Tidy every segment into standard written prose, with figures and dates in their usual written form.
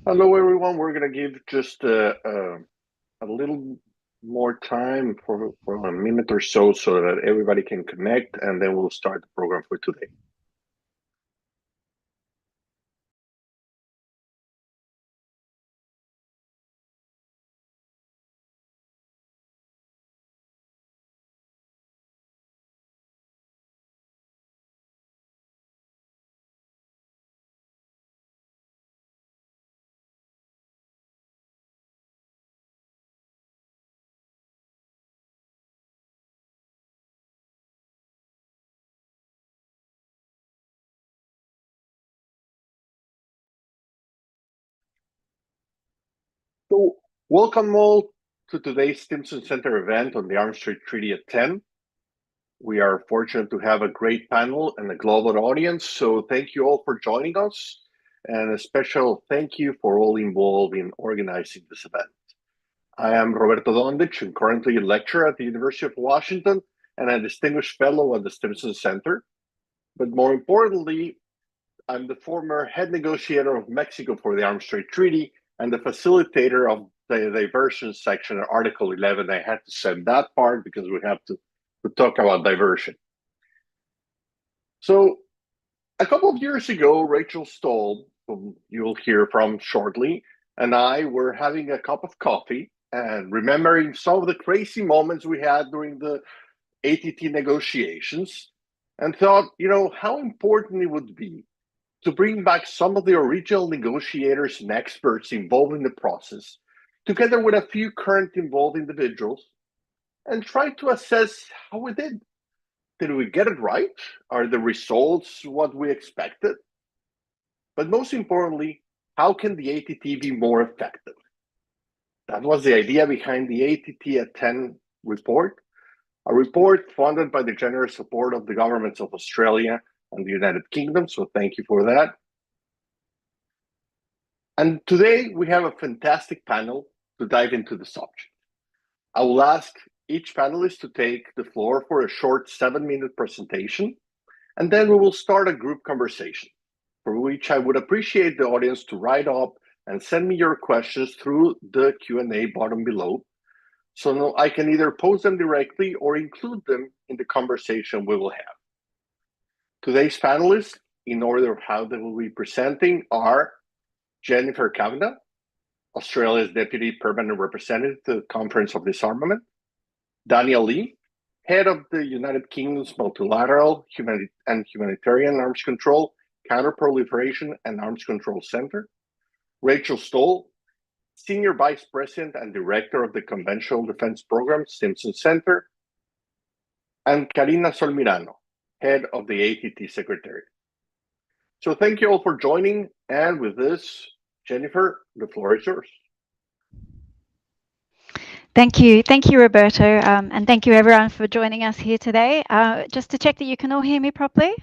Hello, everyone. We're going to give just a little more time for a minute or so that everybody can connect, and then we'll start the program for today. So, welcome all to today's Stimson Center event on the Arms Trade Treaty at 10. We are fortunate to have a great panel and a global audience, so thank you all for joining us, and a special thank you for all involved in organizing this event. I am Roberto Dondich, and currently a lecturer at the University of Washington and a distinguished fellow at the Stimson Center. But more importantly, I'm the former head negotiator of Mexico for the Arms Trade Treaty and the facilitator of the diversion section of Article 11. I had to send that part because we have to talk about diversion. So a couple of years ago, Rachel Stoll, whom you'll hear from shortly, and I were having a cup of coffee and remembering some of the crazy moments we had during the ATT negotiations, and thought, how important it would be to bring back some of the original negotiators and experts involved in the process, together with a few current involved individuals, and try to assess how we did. Did we get it right? Are the results what we expected? But most importantly, how can the ATT be more effective? That was the idea behind the ATT at 10 report, a report funded by the generous support of the governments of Australia and the United Kingdom. So thank you for that. And today we have a fantastic panel to dive into the subject. I will ask each panelist to take the floor for a short 7-minute presentation, and then we will start a group conversation, for which I would appreciate the audience to write up and send me your questions through the Q&A button below, so I can either pose them directly or include them in the conversation we will have. Today's panelists, in order of how they will be presenting, are Jennifer Kavanagh, Australia's Deputy Permanent Representative to the Conference of Disarmament; Daniel Lee, Head of the United Kingdom's Multilateral and Humanitarian Arms Control, Counterproliferation and Arms Control Center; Rachel Stoll, Senior Vice President and Director of the Conventional Defense Program, Stimson Center; and Karina Solmirano, Head of the ATT Secretariat. So thank you all for joining, and with this, Jennifer, the floor is yours. Thank you, Roberto, and thank you everyone for joining us here today. Just to check that you can all hear me properly.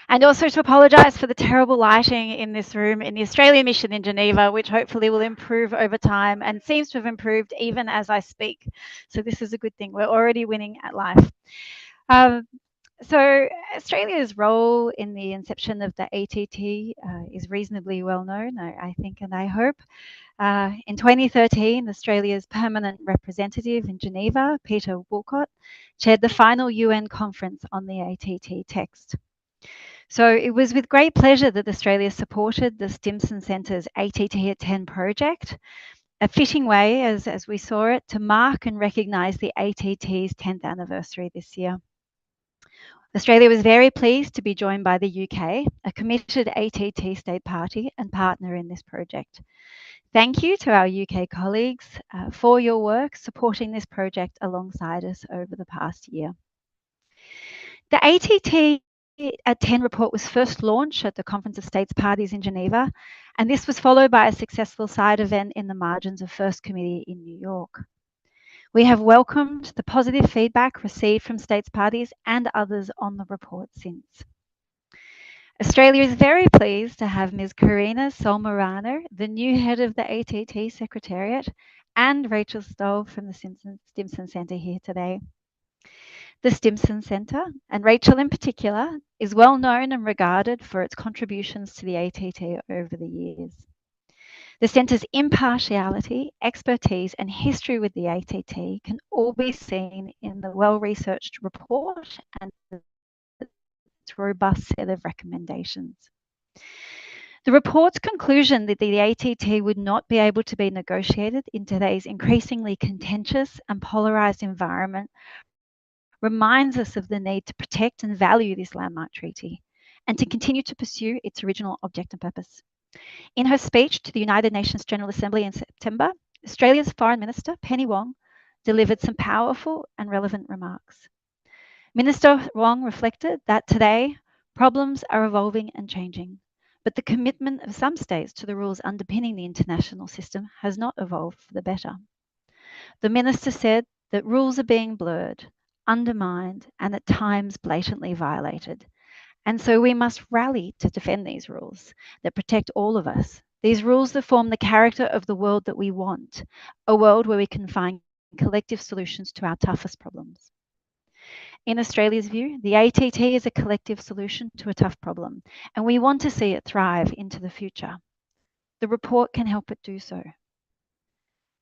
And also to apologise for the terrible lighting in this room in the Australian mission in Geneva, which hopefully will improve over time and seems to have improved even as I speak. So this is a good thing. We're already winning at life. So Australia's role in the inception of the ATT is reasonably well known, I think, and I hope. In 2013, Australia's permanent representative in Geneva, Peter Woolcott, chaired the final UN conference on the ATT text. So it was with great pleasure that Australia supported the Stimson Center's ATT at 10 project, a fitting way, as we saw it, to mark and recognise the ATT's 10th anniversary this year. Australia was very pleased to be joined by the UK, a committed ATT state party and partner in this project. Thank you to our UK colleagues for your work supporting this project alongside us over the past year. The ATT at 10 report was first launched at the Conference of States Parties in Geneva, and this was followed by a successful side event in the margins of First Committee in New York. We have welcomed the positive feedback received from states parties and others on the report since. Australia is very pleased to have Ms. Karina Solmirano, the new head of the ATT Secretariat, and Rachel Stoll from the Stimson Center here today. The Stimson Center, and Rachel in particular, is well known and regarded for its contributions to the ATT over the years. The Centre's impartiality, expertise, and history with the ATT can all be seen in the well-researched report and its robust set of recommendations. The report's conclusion that the ATT would not be able to be negotiated in today's increasingly contentious and polarised environment reminds us of the need to protect and value this landmark treaty and to continue to pursue its original object and purpose. In her speech to the United Nations General Assembly in September, Australia's Foreign Minister, Penny Wong, delivered some powerful and relevant remarks. Minister Wong reflected that today, problems are evolving and changing, but the commitment of some states to the rules underpinning the international system has not evolved for the better. The minister said that rules are being blurred, undermined, and at times blatantly violated. And so we must rally to defend these rules that protect all of us. These rules that form the character of the world that we want, a world where we can find collective solutions to our toughest problems. In Australia's view, the ATT is a collective solution to a tough problem, and we want to see it thrive into the future. The report can help it do so.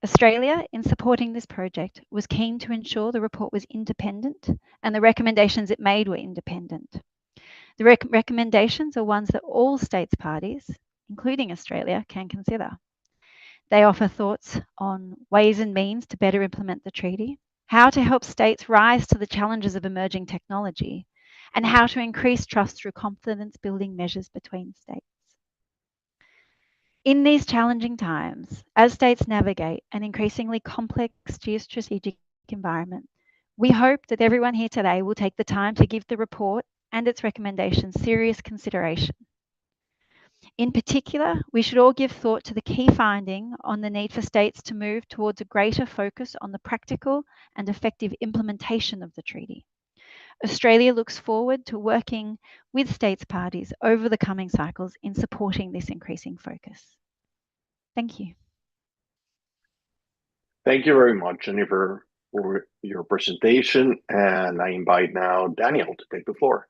Australia, in supporting this project, was keen to ensure the report was independent and the recommendations it made were independent. The recommendations are ones that all states parties, including Australia, can consider. They offer thoughts on ways and means to better implement the treaty, how to help states rise to the challenges of emerging technology, and how to increase trust through confidence building measures between states. In these challenging times, as states navigate an increasingly complex geostrategic environment, we hope that everyone here today will take the time to give the report and its recommendations serious consideration. In particular, we should all give thought to the key finding on the need for states to move towards a greater focus on the practical and effective implementation of the treaty. Australia looks forward to working with states parties over the coming cycles in supporting this increasing focus. Thank you. Thank you very much, Jennifer, for your presentation. And I invite now Daniel to take the floor.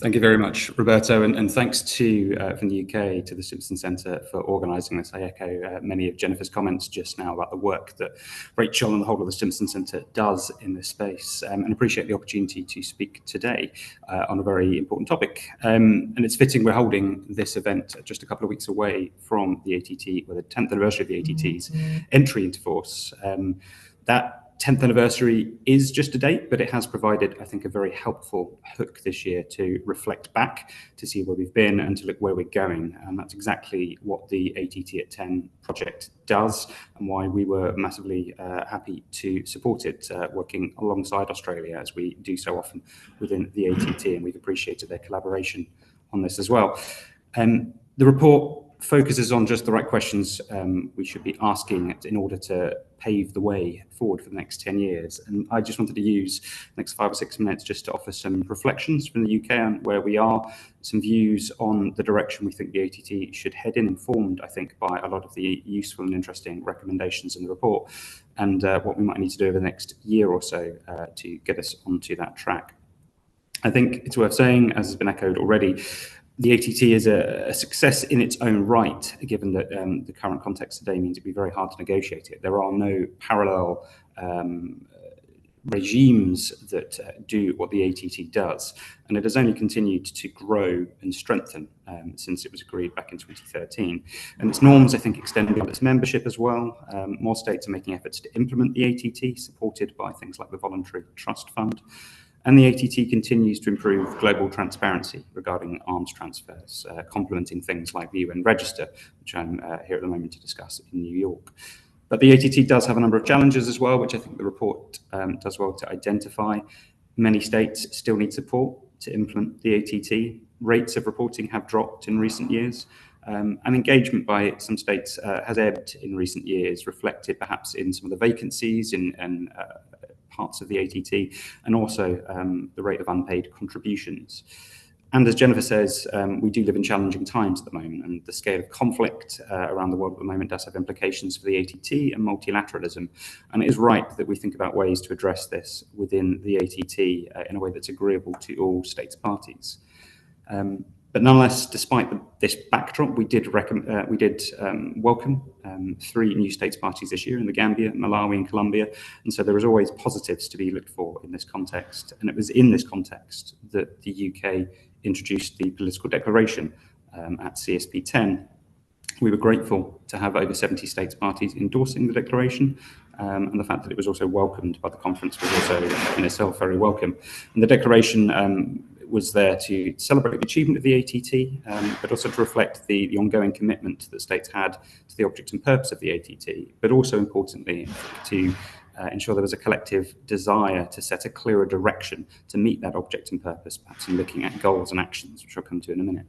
Thank you very much, Roberto, and thanks to from the UK to the Stimson Center for organising this. I echo many of Jennifer's comments just now about the work that Rachel and the whole of the Stimson Center does in this space, and appreciate the opportunity to speak today on a very important topic. And it's fitting we're holding this event just a couple of weeks away from the ATT, or the 10th anniversary of the ATT's entry into force. That 10th anniversary is just a date, but it has provided, I think, a very helpful hook this year to reflect back, to see where we've been and to look where we're going. And that's exactly what the ATT at 10 project does, and why we were massively happy to support it, working alongside Australia as we do so often within the ATT, and we've appreciated their collaboration on this as well. The report focuses on just the right questions we should be asking in order to pave the way forward for the next 10 years. And I just wanted to use the next 5 or 6 minutes just to offer some reflections from the UK on where we are, some views on the direction we think the ATT should head in, informed, I think, by a lot of the useful and interesting recommendations in the report, and what we might need to do over the next year or so to get us onto that track. I think it's worth saying, as has been echoed already, the ATT is a success in its own right, given that the current context today means it'd be very hard to negotiate it. There are no parallel regimes that do what the ATT does, and it has only continued to grow and strengthen since it was agreed back in 2013. And its norms, I think, extend beyond its membership as well. More states are making efforts to implement the ATT, supported by things like the Voluntary Trust Fund. And the ATT continues to improve global transparency regarding arms transfers, complementing things like the UN Register, which I'm here at the moment to discuss in New York. But the ATT does have a number of challenges as well, which I think the report does well to identify. Many states still need support to implement the ATT. Rates of reporting have dropped in recent years, and engagement by some states has ebbed in recent years, reflected perhaps in some of the vacancies in parts of the ATT, and also the rate of unpaid contributions. And as Jennifer says, we do live in challenging times at the moment, and the scale of conflict around the world at the moment does have implications for the ATT and multilateralism. And it is right that we think about ways to address this within the ATT in a way that's agreeable to all states parties. But nonetheless, despite this backdrop, we did welcome 3 new states parties this year in the Gambia, Malawi, and Colombia. And so there was always positives to be looked for in this context. And it was in this context that the UK introduced the political declaration at CSP 10. We were grateful to have over 70 states parties endorsing the declaration, and the fact that it was also welcomed by the conference was also in itself very welcome. And the declaration was there to celebrate the achievement of the ATT, but also to reflect the ongoing commitment that states had to the object and purpose of the ATT, but also importantly to ensure there was a collective desire to set a clearer direction to meet that object and purpose, perhaps in looking at goals and actions, which I'll come to in a minute.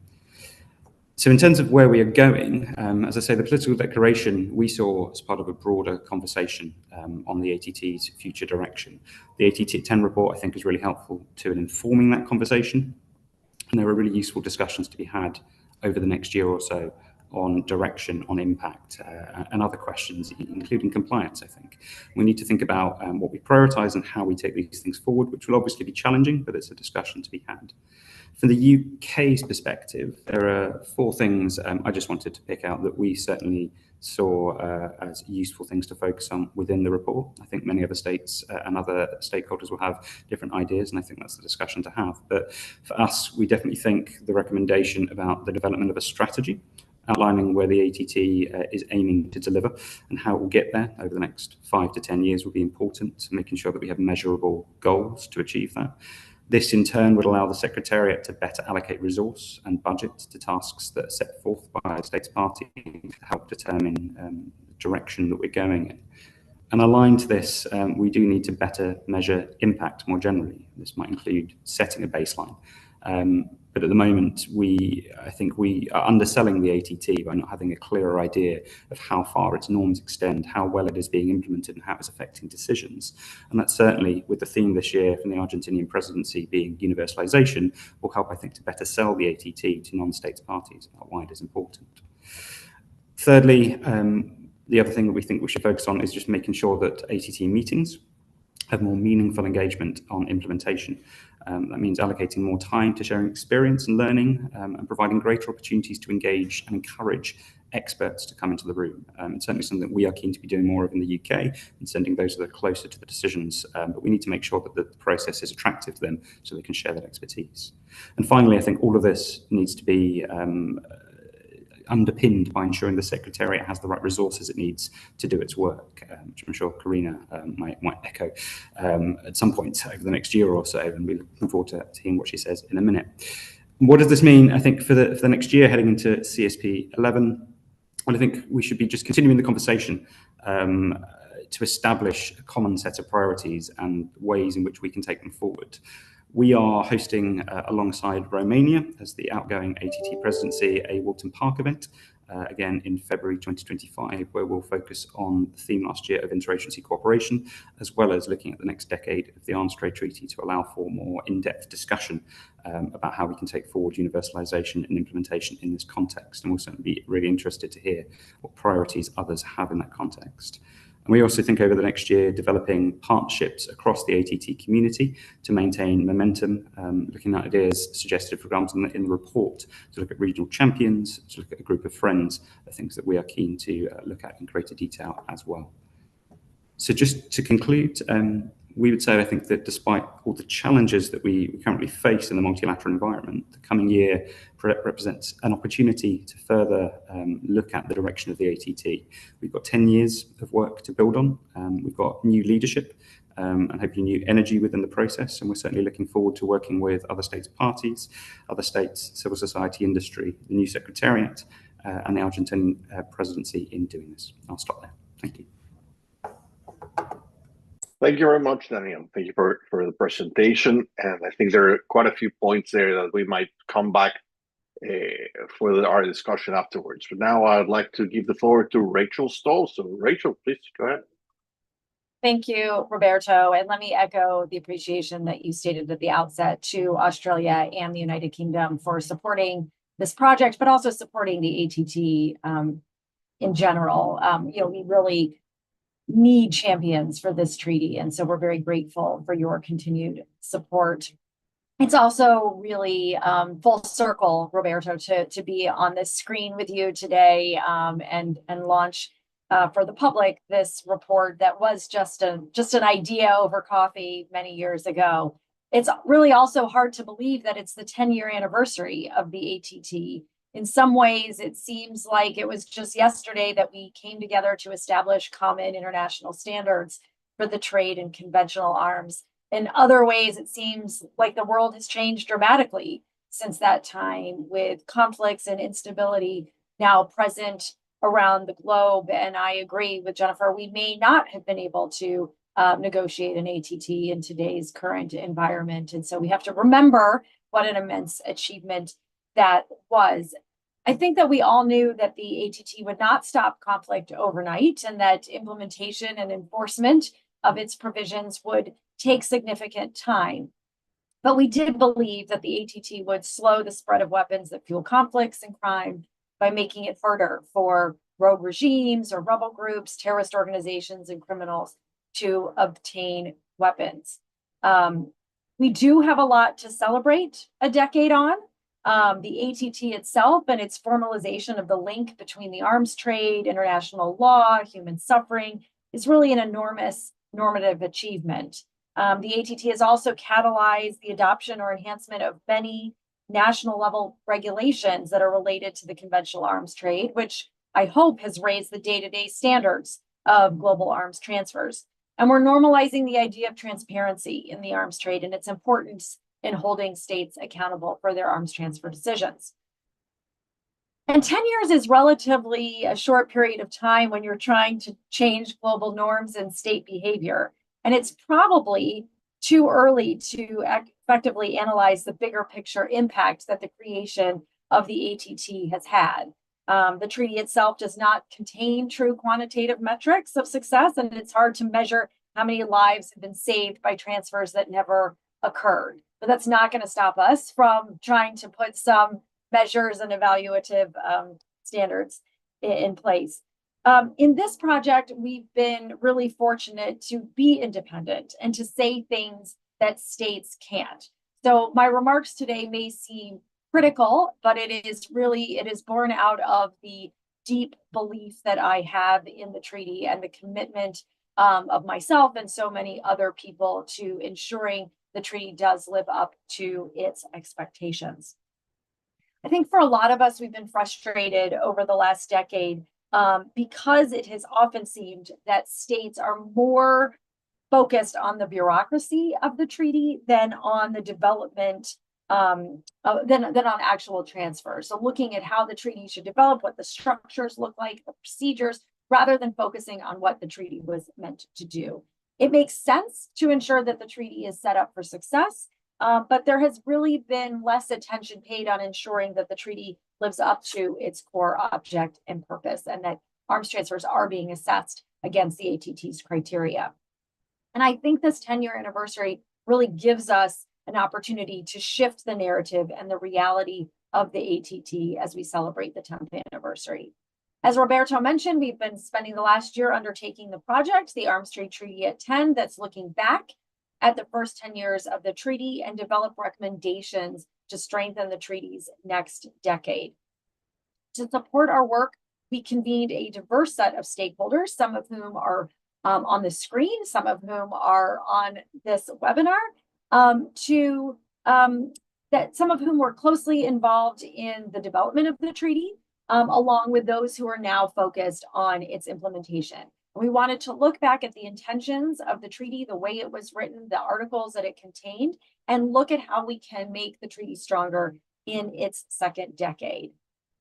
So in terms of where we are going, as I say, the political declaration we saw as part of a broader conversation on the ATT's future direction. The ATT 10 report, I think, is really helpful to in informing that conversation. And there are really useful discussions to be had over the next year or so on direction, on impact, and other questions, including compliance, I think. We need to think about what we prioritise and how we take these things forward, which will obviously be challenging, but it's a discussion to be had. From the UK's perspective, there are 4 things I just wanted to pick out that we certainly saw as useful things to focus on within the report. I think many other states and other stakeholders will have different ideas, and I think that's the discussion to have. But for us, we definitely think the recommendation about the development of a strategy outlining where the ATT is aiming to deliver and how it will get there over the next 5 to 10 years will be important, making sure that we have measurable goals to achieve that. This in turn would allow the Secretariat to better allocate resource and budget to tasks that are set forth by the states party to help determine the direction that we're going in. And aligned to this, we do need to better measure impact more generally. This might include setting a baseline. But at the moment, I think we are underselling the ATT by not having a clearer idea of how far its norms extend, how well it is being implemented, and how it's affecting decisions. And that certainly, with the theme this year from the Argentinian presidency being universalization, will help, I think, to better sell the ATT to non-states parties about why it is important. Thirdly, the other thing that we think we should focus on is just making sure that ATT meetings have more meaningful engagement on implementation. That means allocating more time to sharing experience and learning and providing greater opportunities to engage and encourage experts to come into the room. It's certainly something that we are keen to be doing more of in the UK and sending those that are closer to the decisions, but we need to make sure that the process is attractive to them so they can share that expertise. And finally, I think all of this needs to be underpinned by ensuring the Secretariat has the right resources it needs to do its work, which I'm sure Karina might echo at some point over the next year or so, and we're looking forward to hearing what she says in a minute. What does this mean, I think, for the next year heading into CSP 11? Well, I think we should be just continuing the conversation to establish a common set of priorities and ways in which we can take them forward. We are hosting, alongside Romania as the outgoing ATT presidency, a Walton Park event, again in February 2025, where we'll focus on the theme last year of interagency cooperation, as well as looking at the next decade of the Arms Trade Treaty to allow for more in-depth discussion about how we can take forward universalization and implementation in this context. And we'll certainly be really interested to hear what priorities others have in that context. And we also think over the next year, developing partnerships across the ATT community to maintain momentum, looking at ideas suggested, for example, in the report, to look at regional champions, to look at a group of friends, are things that we are keen to look at in greater detail as well. So just to conclude, we would say, I think, that despite all the challenges that we currently face in the multilateral environment, the coming year represents an opportunity to further look at the direction of the ATT. We've got 10 years of work to build on. We've got new leadership and hopefully new energy within the process. And we're certainly looking forward to working with other states parties, other states, civil society, industry, the new Secretariat, and the Argentinian presidency in doing this. I'll stop there. Thank you. Thank you very much, Daniel. Thank you for the presentation. And I think there are quite a few points there that we might come back for our discussion afterwards. But now I'd like to give the floor to Rachel Stoll. So Rachel, please go ahead. Thank you, Roberto. And let me echo the appreciation that you stated at the outset to Australia and the United Kingdom for supporting this project, but also supporting the ATT in general. We really need champions for this treaty. And so we're very grateful for your continued support. It's also really full circle, Roberto, to be on this screen with you today and launch for the public this report that was just an idea over coffee many years ago. It's really also hard to believe that it's the 10-year anniversary of the ATT. In some ways, it seems like it was just yesterday that we came together to establish common international standards for the trade in conventional arms. In other ways, it seems like the world has changed dramatically since that time, with conflicts and instability now present around the globe. And I agree with Jennifer, we may not have been able to negotiate an ATT in today's current environment. And so we have to remember what an immense achievement that was. I think that we all knew that the ATT would not stop conflict overnight, and that implementation and enforcement of its provisions would take significant time. But we did believe that the ATT would slow the spread of weapons that fuel conflicts and crime by making it harder for rogue regimes or rebel groups, terrorist organizations, and criminals to obtain weapons. We do have a lot to celebrate a decade on. The ATT itself and its formalization of the link between the arms trade, international law, human suffering is really an enormous normative achievement. The ATT has also catalyzed the adoption or enhancement of many national level regulations that are related to the conventional arms trade, which I hope has raised the day-to-day standards of global arms transfers. And we're normalizing the idea of transparency in the arms trade and its importance in holding states accountable for their arms transfer decisions. And 10 years is relatively a short period of time when you're trying to change global norms and state behavior. And it's probably too early to effectively analyze the bigger picture impact that the creation of the ATT has had. The treaty itself does not contain true quantitative metrics of success, and it's hard to measure how many lives have been saved by transfers that never occurred. But that's not going to stop us from trying to put some measures and evaluative standards in place. In this project, we've been really fortunate to be independent and to say things that states can't. So my remarks today may seem critical, but it is born out of the deep belief that I have in the treaty and the commitment of myself and so many other people to ensuring the treaty does live up to its expectations. I think for a lot of us, we've been frustrated over the last decade because it has often seemed that states are more focused on the bureaucracy of the treaty than on the development, than on actual transfer. So looking at how the treaty should develop, what the structures look like, the procedures, rather than focusing on what the treaty was meant to do. It makes sense to ensure that the treaty is set up for success, but there has really been less attention paid on ensuring that the treaty lives up to its core object and purpose, and that arms transfers are being assessed against the ATT's criteria. And I think this 10-year anniversary really gives us an opportunity to shift the narrative and the reality of the ATT as we celebrate the 10th anniversary. As Roberto mentioned, we've been spending the last year undertaking the project, the Arms Trade Treaty at 10, that's looking back at the first 10 years of the treaty and develop recommendations to strengthen the treaty's next decade. To support our work, we convened a diverse set of stakeholders, some of whom are on the screen, some of whom are on this webinar, some of whom were closely involved in the development of the treaty, along with those who are now focused on its implementation. We wanted to look back at the intentions of the treaty, the way it was written, the articles that it contained, and look at how we can make the treaty stronger in its second decade.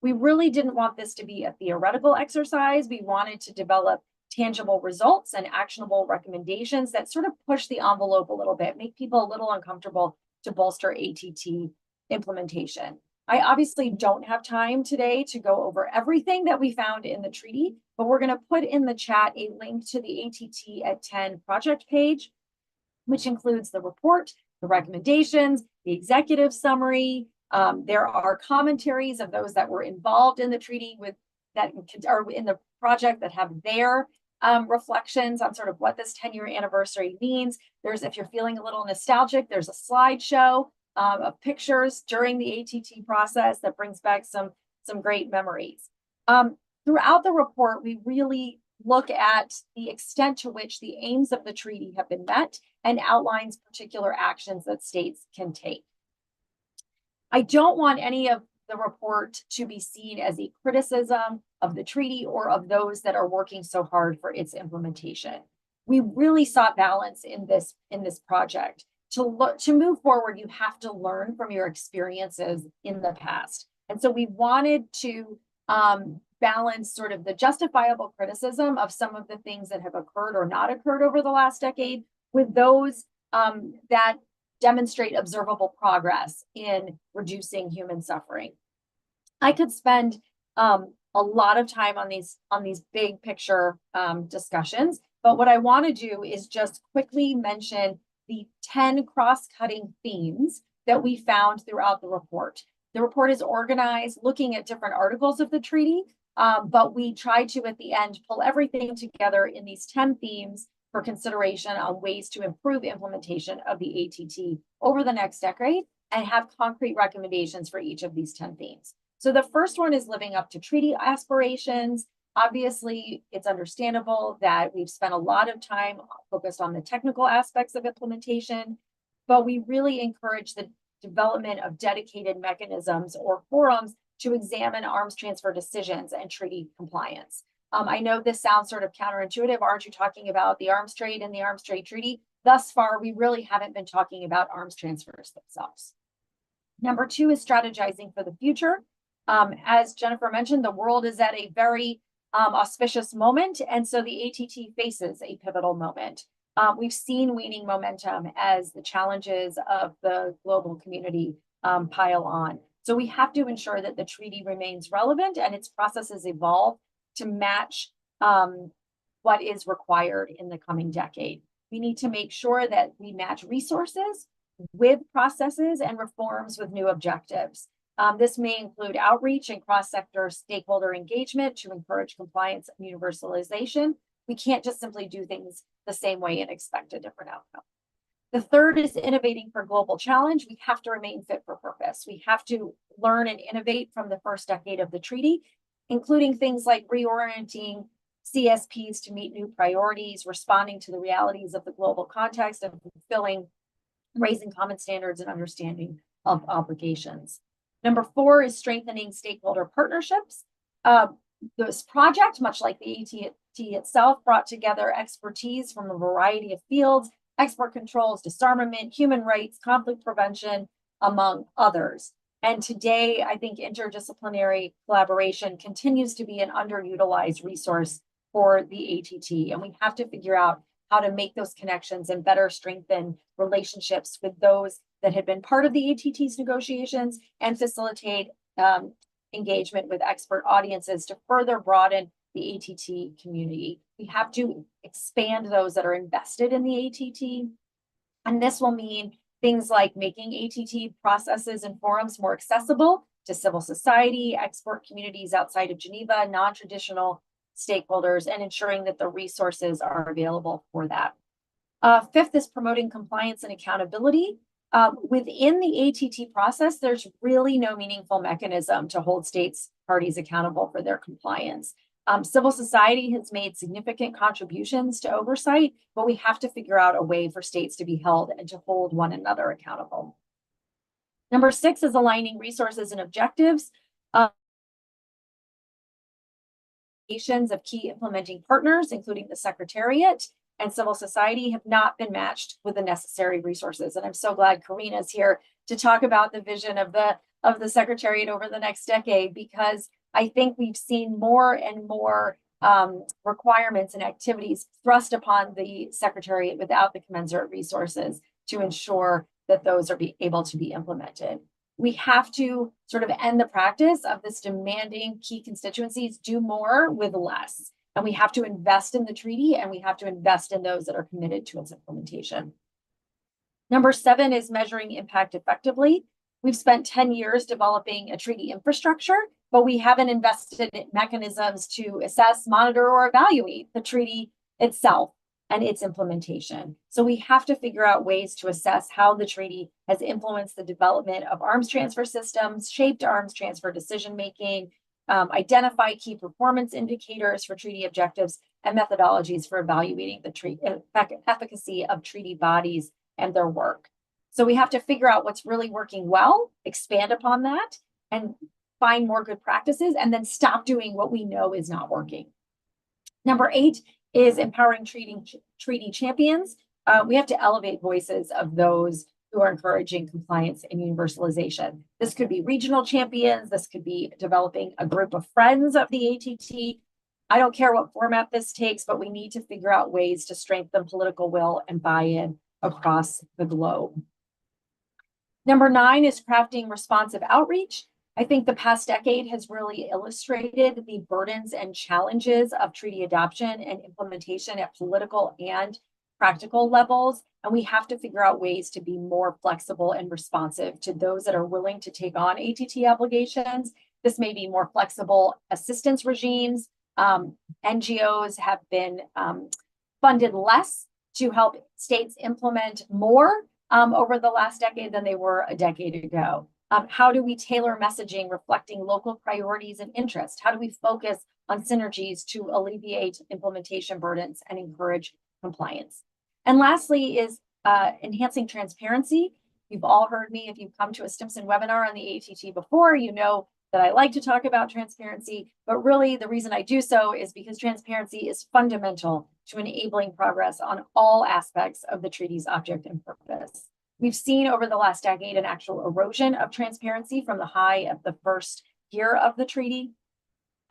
We really didn't want this to be a theoretical exercise. We wanted to develop tangible results and actionable recommendations that sort of push the envelope a little bit, make people a little uncomfortable to bolster ATT implementation. I obviously don't have time today to go over everything that we found in the treaty, but we're going to put in the chat a link to the ATT at 10 project page, which includes the report, the recommendations, the executive summary. There are commentaries of those that were involved in the treaty that are in the project that have their reflections on sort of what this 10-year anniversary means. If you're feeling a little nostalgic, there's a slideshow of pictures during the ATT process that brings back some great memories. Throughout the report, we really look at the extent to which the aims of the treaty have been met and outlines particular actions that states can take. I don't want any of the report to be seen as a criticism of the treaty or of those that are working so hard for its implementation. We really sought balance in this project. To move forward, you have to learn from your experiences in the past. And so we wanted to balance sort of the justifiable criticism of some of the things that have occurred or not occurred over the last decade with those that demonstrate observable progress in reducing human suffering. I could spend a lot of time on these big picture discussions, but what I want to do is just quickly mention the 10 cross-cutting themes that we found throughout the report. The report is organized looking at different articles of the treaty, but we tried to, at the end, pull everything together in these 10 themes for consideration on ways to improve implementation of the ATT over the next decade and have concrete recommendations for each of these 10 themes. So the first one is living up to treaty aspirations. Obviously, it's understandable that we've spent a lot of time focused on the technical aspects of implementation, but we really encourage the development of dedicated mechanisms or forums to examine arms transfer decisions and treaty compliance. I know this sounds sort of counterintuitive. Aren't you talking about the arms trade and the arms trade treaty? Thus far, we really haven't been talking about arms transfers themselves. Number two is strategizing for the future. As Jennifer mentioned, the world is at a very auspicious moment, and so the ATT faces a pivotal moment. We've seen waning momentum as the challenges of the global community pile on. So we have to ensure that the treaty remains relevant and its processes evolve to match what is required in the coming decade. We need to make sure that we match resources with processes and reforms with new objectives. This may include outreach and cross-sector stakeholder engagement to encourage compliance and universalization. We can't just simply do things the same way and expect a different outcome. The third is innovating for global challenge. We have to remain fit for purpose. We have to learn and innovate from the first decade of the treaty, including things like reorienting CSPs to meet new priorities, responding to the realities of the global context, and fulfilling, raising common standards and understanding of obligations. Number four is strengthening stakeholder partnerships. This project, much like the ATT itself, brought together expertise from a variety of fields: export controls, disarmament, human rights, conflict prevention, among others. And today, I think interdisciplinary collaboration continues to be an underutilized resource for the ATT. And we have to figure out how to make those connections and better strengthen relationships with those that had been part of the ATT's negotiations and facilitate engagement with expert audiences to further broaden the ATT community. We have to expand those that are invested in the ATT. And this will mean things like making ATT processes and forums more accessible to civil society, expert communities outside of Geneva, non-traditional stakeholders, and ensuring that the resources are available for that. Fifth is promoting compliance and accountability. Within the ATT process, there's really no meaningful mechanism to hold states parties accountable for their compliance. Civil society has made significant contributions to oversight, but we have to figure out a way for states to be held and to hold one another accountable. Number six is aligning resources and objectives. Of key implementing partners, including the Secretariat and civil society, have not been matched with the necessary resources. And I'm so glad Karina's here to talk about the vision of the Secretariat over the next decade, because I think we've seen more and more requirements and activities thrust upon the Secretariat without the commensurate resources to ensure that those are able to be implemented. We have to sort of end the practice of this demanding key constituencies do more with less. And we have to invest in the treaty, and we have to invest in those that are committed to its implementation. Number seven is measuring impact effectively. We've spent 10 years developing a treaty infrastructure, but we haven't invested in mechanisms to assess, monitor, or evaluate the treaty itself. and its implementation. So we have to figure out ways to assess how the treaty has influenced the development of arms transfer systems, shaped arms transfer decision-making, identify key performance indicators for treaty objectives, and methodologies for evaluating the efficacy of treaty bodies and their work. So we have to figure out what's really working well, expand upon that, and find more good practices, and then stop doing what we know is not working. Number 8 is empowering treaty champions. We have to elevate voices of those who are encouraging compliance and universalization. This could be regional champions. This could be developing a group of friends of the ATT. I don't care what format this takes, but we need to figure out ways to strengthen political will and buy-in across the globe. Number 9 is crafting responsive outreach. I think the past decade has really illustrated the burdens and challenges of treaty adoption and implementation at political and practical levels. And we have to figure out ways to be more flexible and responsive to those that are willing to take on ATT obligations. This may be more flexible assistance regimes. NGOs have been funded less to help states implement more over the last decade than they were a decade ago. How do we tailor messaging reflecting local priorities and interests? How do we focus on synergies to alleviate implementation burdens and encourage compliance? And lastly is enhancing transparency. You've all heard me, if you've come to a Stimson webinar on the ATT before, you know that I like to talk about transparency, but really the reason I do so is because transparency is fundamental to enabling progress on all aspects of the treaty's object and purpose. We've seen over the last decade an actual erosion of transparency from the high of the first year of the treaty,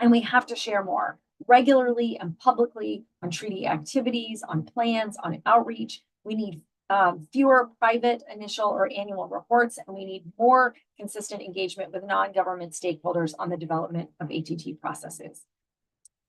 and we have to share more regularly and publicly on treaty activities, on plans, on outreach. We need fewer private initial or annual reports, and we need more consistent engagement with non-government stakeholders on the development of ATT processes.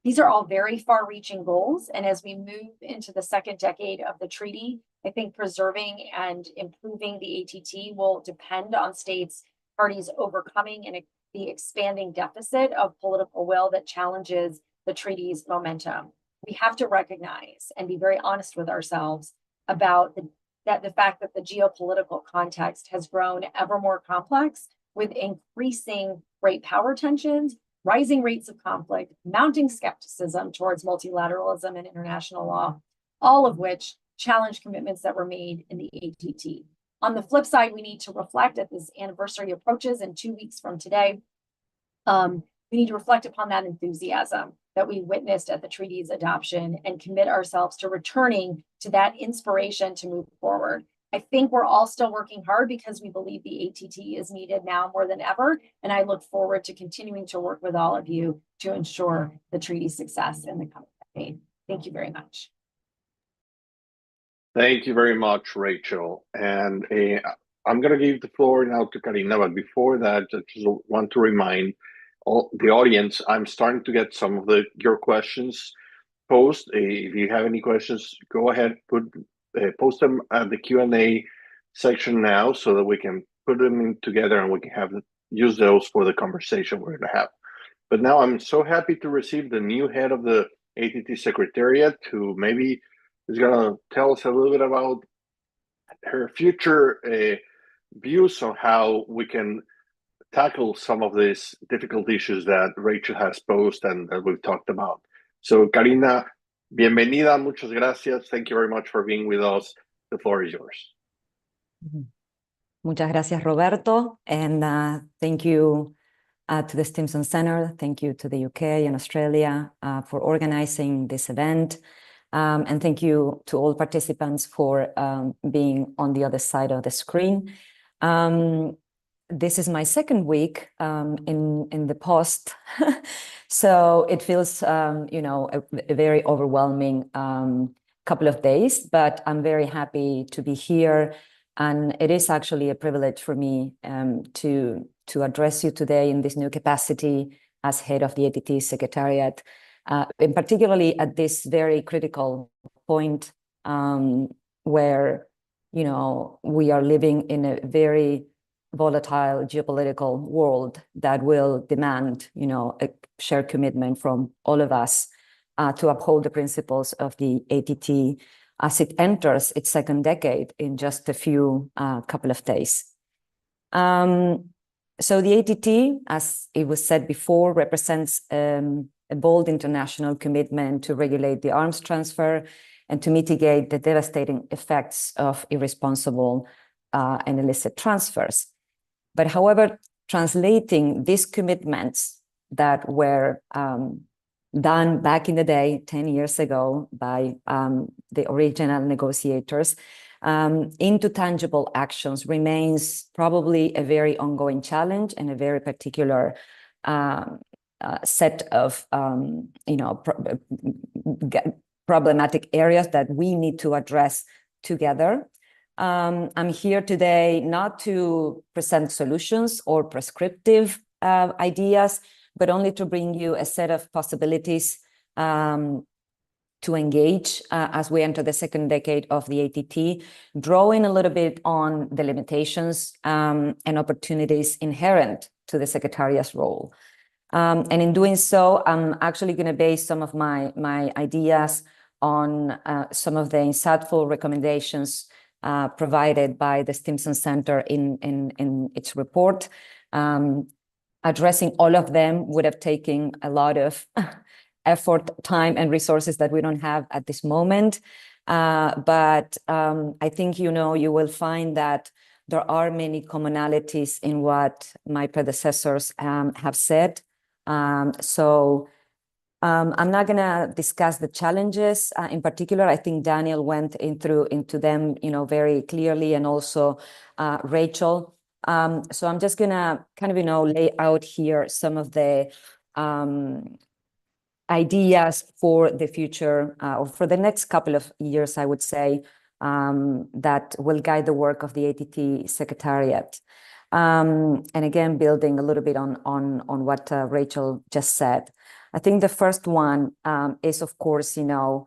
These are all very far-reaching goals, and as we move into the second decade of the treaty, I think preserving and improving the ATT will depend on states, parties overcoming the expanding deficit of political will that challenges the treaty's momentum. We have to recognize and be very honest with ourselves about the fact that the geopolitical context has grown ever more complex with increasing great power tensions, rising rates of conflict, mounting skepticism towards multilateralism and international law, all of which challenge commitments that were made in the ATT. On the flip side, we need to reflect as this anniversary approaches in 2 weeks from today. We need to reflect upon that enthusiasm that we witnessed at the treaty's adoption and commit ourselves to returning to that inspiration to move forward. I think we're all still working hard because we believe the ATT is needed now more than ever. And I look forward to continuing to work with all of you to ensure the treaty's success in the coming decade. Thank you very much. Thank you very much, Rachel. And I'm going to give the floor now to Karina, but before that, I just want to remind all the audience, I'm starting to get some of your questions posed. If you have any questions, go ahead, post them at the Q&A section now so that we can put them in together and we can use those for the conversation we're going to have. But now I'm so happy to receive the new head of the ATT Secretariat, who maybe is going to tell us a little bit about her future views on how we can tackle some of these difficult issues that Rachel has posed and that we've talked about. So, Karina, bienvenida, muchas gracias. Thank you very much for being with us. The floor is yours. Muchas gracias, Roberto, and thank you to the Stimson Center. Thank you to the UK and Australia for organizing this event. And thank you to all participants for being on the other side of the screen. This is my second week in the post, so it feels, a very overwhelming couple of days, but I'm very happy to be here. And it is actually a privilege for me to address you today in this new capacity as head of the ATT Secretariat, and particularly at this very critical point where, we are living in a very volatile geopolitical world that will demand, a shared commitment from all of us to uphold the principles of the ATT as it enters its second decade in just a few couple of days. So the ATT, as it was said before, represents a bold international commitment to regulate the arms transfer and to mitigate the devastating effects of irresponsible and illicit transfers. But however, translating these commitments that were done back in the day, 10 years ago, by the original negotiators, into tangible actions remains probably a very ongoing challenge and a very particular set of problematic areas that we need to address together. I'm here today not to present solutions or prescriptive ideas, but only to bring you a set of possibilities to engage as we enter the second decade of the ATT, drawing a little bit on the limitations and opportunities inherent to the Secretariat's role. And in doing so, I'm actually going to base some of my ideas on some of the insightful recommendations provided by the Stimson Center in its report. Addressing all of them would have taken a lot of effort, time, and resources that we don't have at this moment. But I think, you will find that there are many commonalities in what my predecessors have said. So I'm not going to discuss the challenges in particular. I think Daniel went into them, very clearly, and also Rachel. So I'm just going to kind of, lay out here some of the ideas for the future or for the next couple of years, I would say, that will guide the work of the ATT Secretariat. And again, building a little bit on what Rachel just said. I think the first one is, of course, an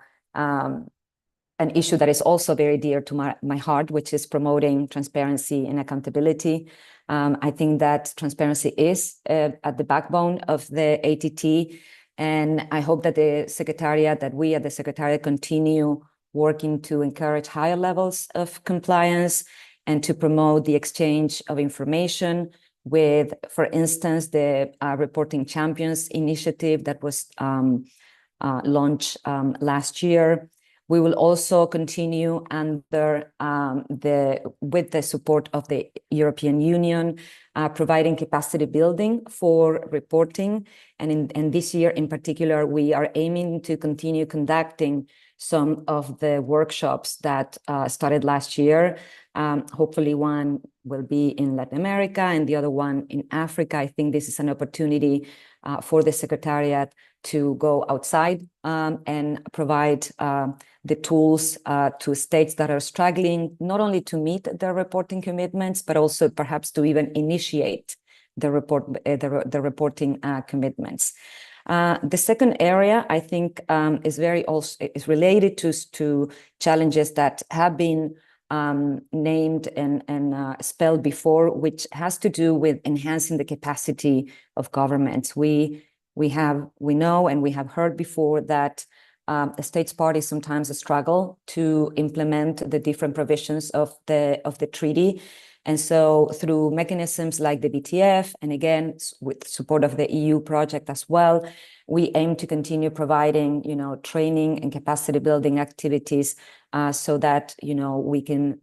issue that is also very dear to my heart, which is promoting transparency and accountability. I think that transparency is at the backbone of the ATT. And I hope that we at the Secretariat continue working to encourage higher levels of compliance and to promote the exchange of information with, for instance, the Reporting Champions initiative that was launched last year. We will also continue with the support of the European Union, providing capacity building for reporting. And this year in particular, we are aiming to continue conducting some of the workshops that started last year. Hopefully one will be in Latin America and the other one in Africa. I think this is an opportunity for the Secretariat to go outside and provide the tools to states that are struggling, not only to meet their reporting commitments, but also perhaps to even initiate the reporting commitments. The second area, I think, is related to challenges that have been named and spelled before, which has to do with enhancing the capacity of governments. We know and we have heard before that the states parties sometimes struggle to implement the different provisions of the treaty. And so through mechanisms like the BTF, and again, with support of the EU project as well, we aim to continue providing, training and capacity building activities so that, we can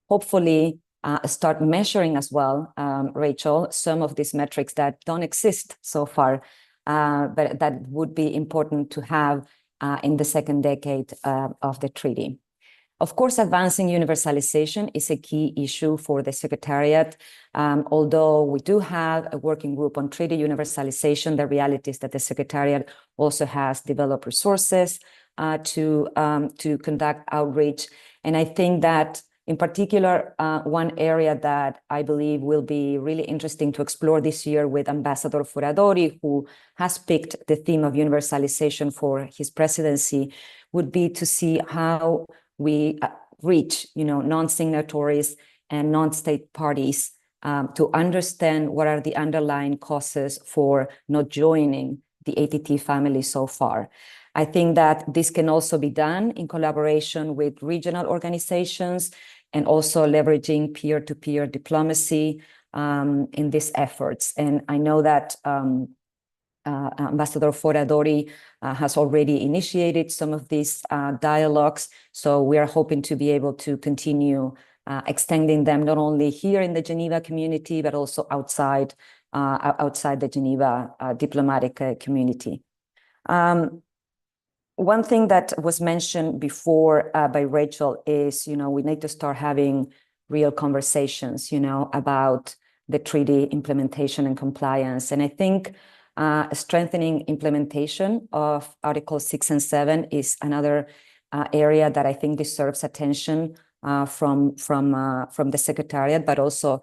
hopefully start measuring as well, Rachel, some of these metrics that don't exist so far, but that would be important to have in the second decade of the treaty. Of course, advancing universalization is a key issue for the Secretariat. Although we do have a working group on treaty universalization, the reality is that the Secretariat also has developed resources to conduct outreach. And I think that in particular, one area that I believe will be really interesting to explore this year with Ambassador Furadori, who has picked the theme of universalization for his presidency, would be to see how we reach, non-signatories and non-state parties to understand what are the underlying causes for not joining the ATT family so far. I think that this can also be done in collaboration with regional organizations and also leveraging peer-to-peer diplomacy in these efforts. And I know that Ambassador Foradori has already initiated some of these dialogues. So we are hoping to be able to continue extending them not only here in the Geneva community, but also outside the Geneva diplomatic community. One thing that was mentioned before by Rachel is, we need to start having real conversations, about the treaty implementation and compliance. And I think strengthening implementation of Articles 6 and 7 is another area that I think deserves attention from the Secretariat, but also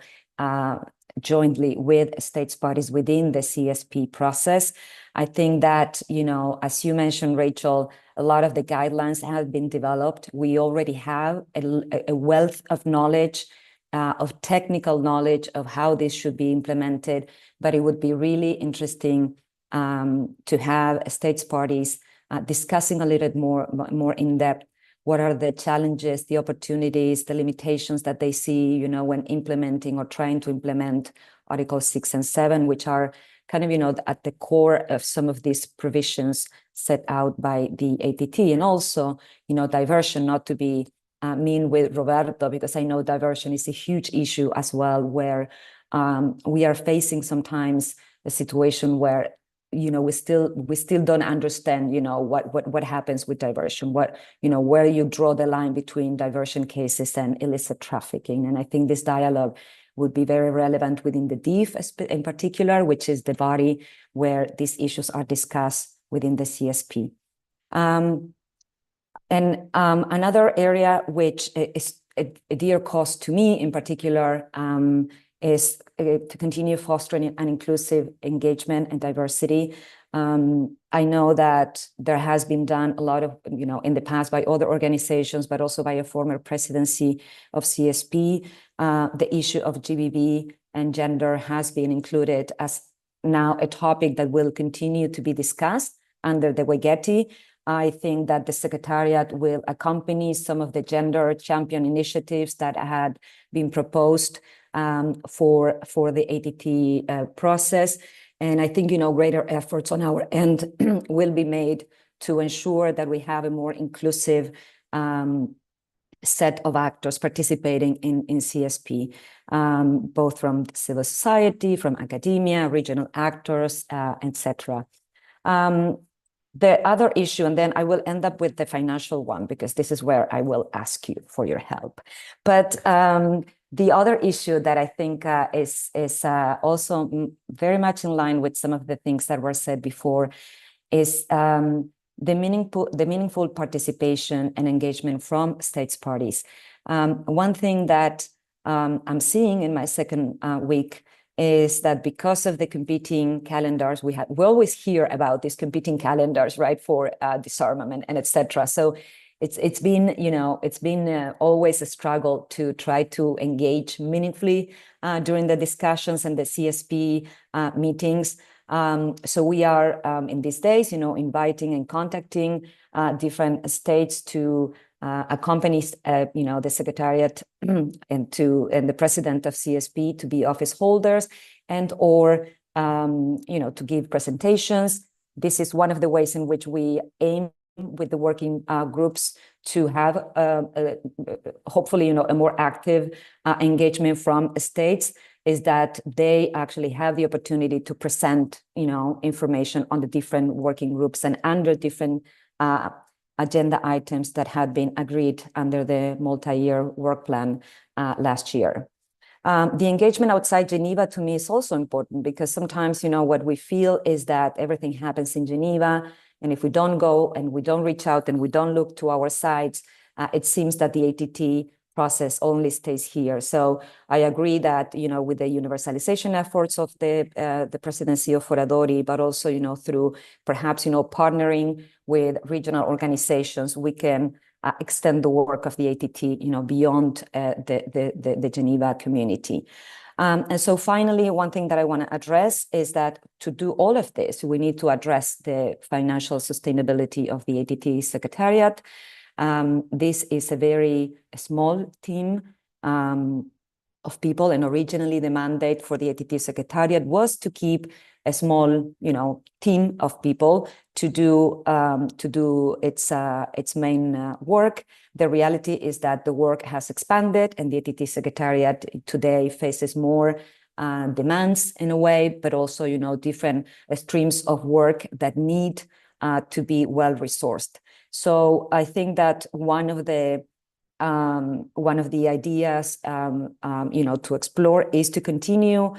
jointly with states parties within the CSP process. I think that, as you mentioned, Rachel, a lot of the guidelines have been developed. We already have a wealth of knowledge, of technical knowledge of how this should be implemented, but it would be really interesting to have states parties discussing a little bit more in depth what are the challenges, the opportunities, the limitations that they see, when implementing or trying to implement Articles 6 and 7, which are kind of, at the core of some of these provisions set out by the ATT. And also, diversion, not to be mean with Roberto, because I know diversion is a huge issue as well, where we are facing sometimes a situation where we still don't understand, what happens with diversion, where you draw the line between diversion cases and illicit trafficking. And I think this dialogue would be very relevant within the DIF in particular, which is the body where these issues are discussed within the CSP. And another area which is a dear cause to me in particular is to continue fostering an inclusive engagement and diversity. I know that there has been done a lot of, in the past by other organizations, but also by a former presidency of CSP. The issue of GBV and gender has been included as now a topic that will continue to be discussed under the WEGETI. I think that the Secretariat will accompany some of the gender champion initiatives that had been proposed for the ATT process. And I think, greater efforts on our end will be made to ensure that we have a more inclusive set of actors participating in CSP, both from civil society, from academia, regional actors, etc. The other issue, and then I will end up with the financial one, because this is where I will ask you for your help. But the other issue that I think is also very much in line with some of the things that were said before is the meaningful participation and engagement from states parties. One thing that I'm seeing in my second week is that because of the competing calendars, we always hear about these competing calendars, right, for disarmament and etc. So it's been always a struggle to try to engage meaningfully during the discussions and the CSP meetings. So we are in these days, inviting and contacting different states to accompany, the Secretariat and the President of CSP to be office holders or to give presentations. This is one of the ways in which we aim with the working groups to have hopefully a more active engagement from states, is that they actually have the opportunity to present information on the different working groups and under different agenda items that had been agreed under the multi-year work plan last year. The engagement outside Geneva to me is also important, because sometimes what we feel is that everything happens in Geneva, and if we don't go and we don't reach out and we don't look to our sides, it seems that the ATT process only stays here. So I agree that with the universalization efforts of the presidency of Foradori, but also through perhaps partnering with regional organizations, we can extend the work of the ATT beyond the Geneva community. And so finally, one thing that I want to address is that to do all of this, we need to address the financial sustainability of the ATT Secretariat. This is a very small team of people, and originally the mandate for the ATT Secretariat was to keep a small, team of people to do its main work. The reality is that the work has expanded, and the ATT Secretariat today faces more demands in a way, but also different streams of work that need to be well resourced. So I think that one of the ideas to explore is to continue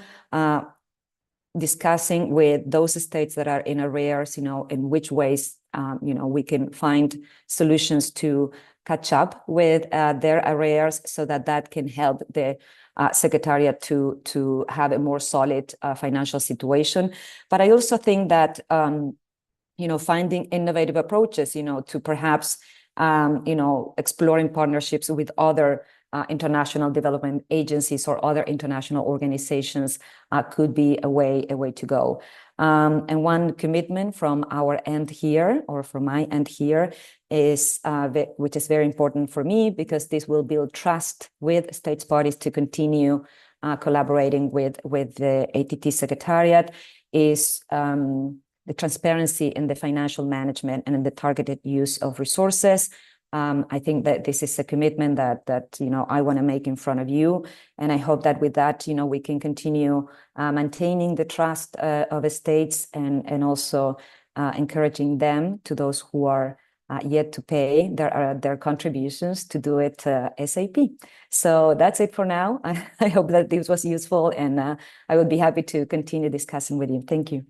discussing with those states that are in arrears, in which ways we can find solutions to catch up with their arrears, so that can help the Secretariat to have a more solid financial situation. But I also think that finding innovative approaches, to perhaps exploring partnerships with other international development agencies or other international organizations could be a way to go. And one commitment from our end here, or from my end here, is which is very important for me, because this will build trust with states parties to continue collaborating with the ATT Secretariat, is the transparency in the financial management and in the targeted use of resources. I think that this is a commitment that I want to make in front of you, and I hope that with that we can continue maintaining the trust of the states, and also encouraging them, to those who are yet to pay their contributions, to do it ASAP. So that's it for now. I hope that this was useful, and I would be happy to continue discussing with you. Thank you.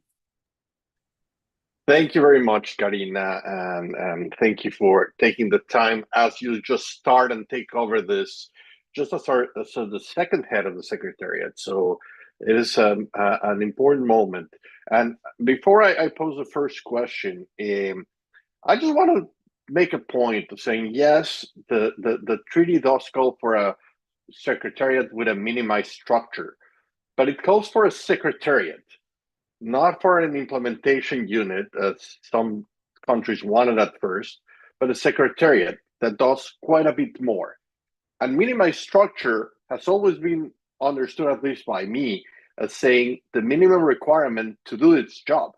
Thank you very much, Karina, and thank you for taking the time as you just start and take over this, just as the second head of the Secretariat. So it is an important moment. And before I pose the first question, I just want to make a point of saying, yes, the treaty does call for a Secretariat with a minimized structure, but it calls for a Secretariat, not for an implementation unit, as some countries wanted at first, but a Secretariat that does quite a bit more. And minimized structure has always been understood, at least by me, as saying the minimum requirement to do its job,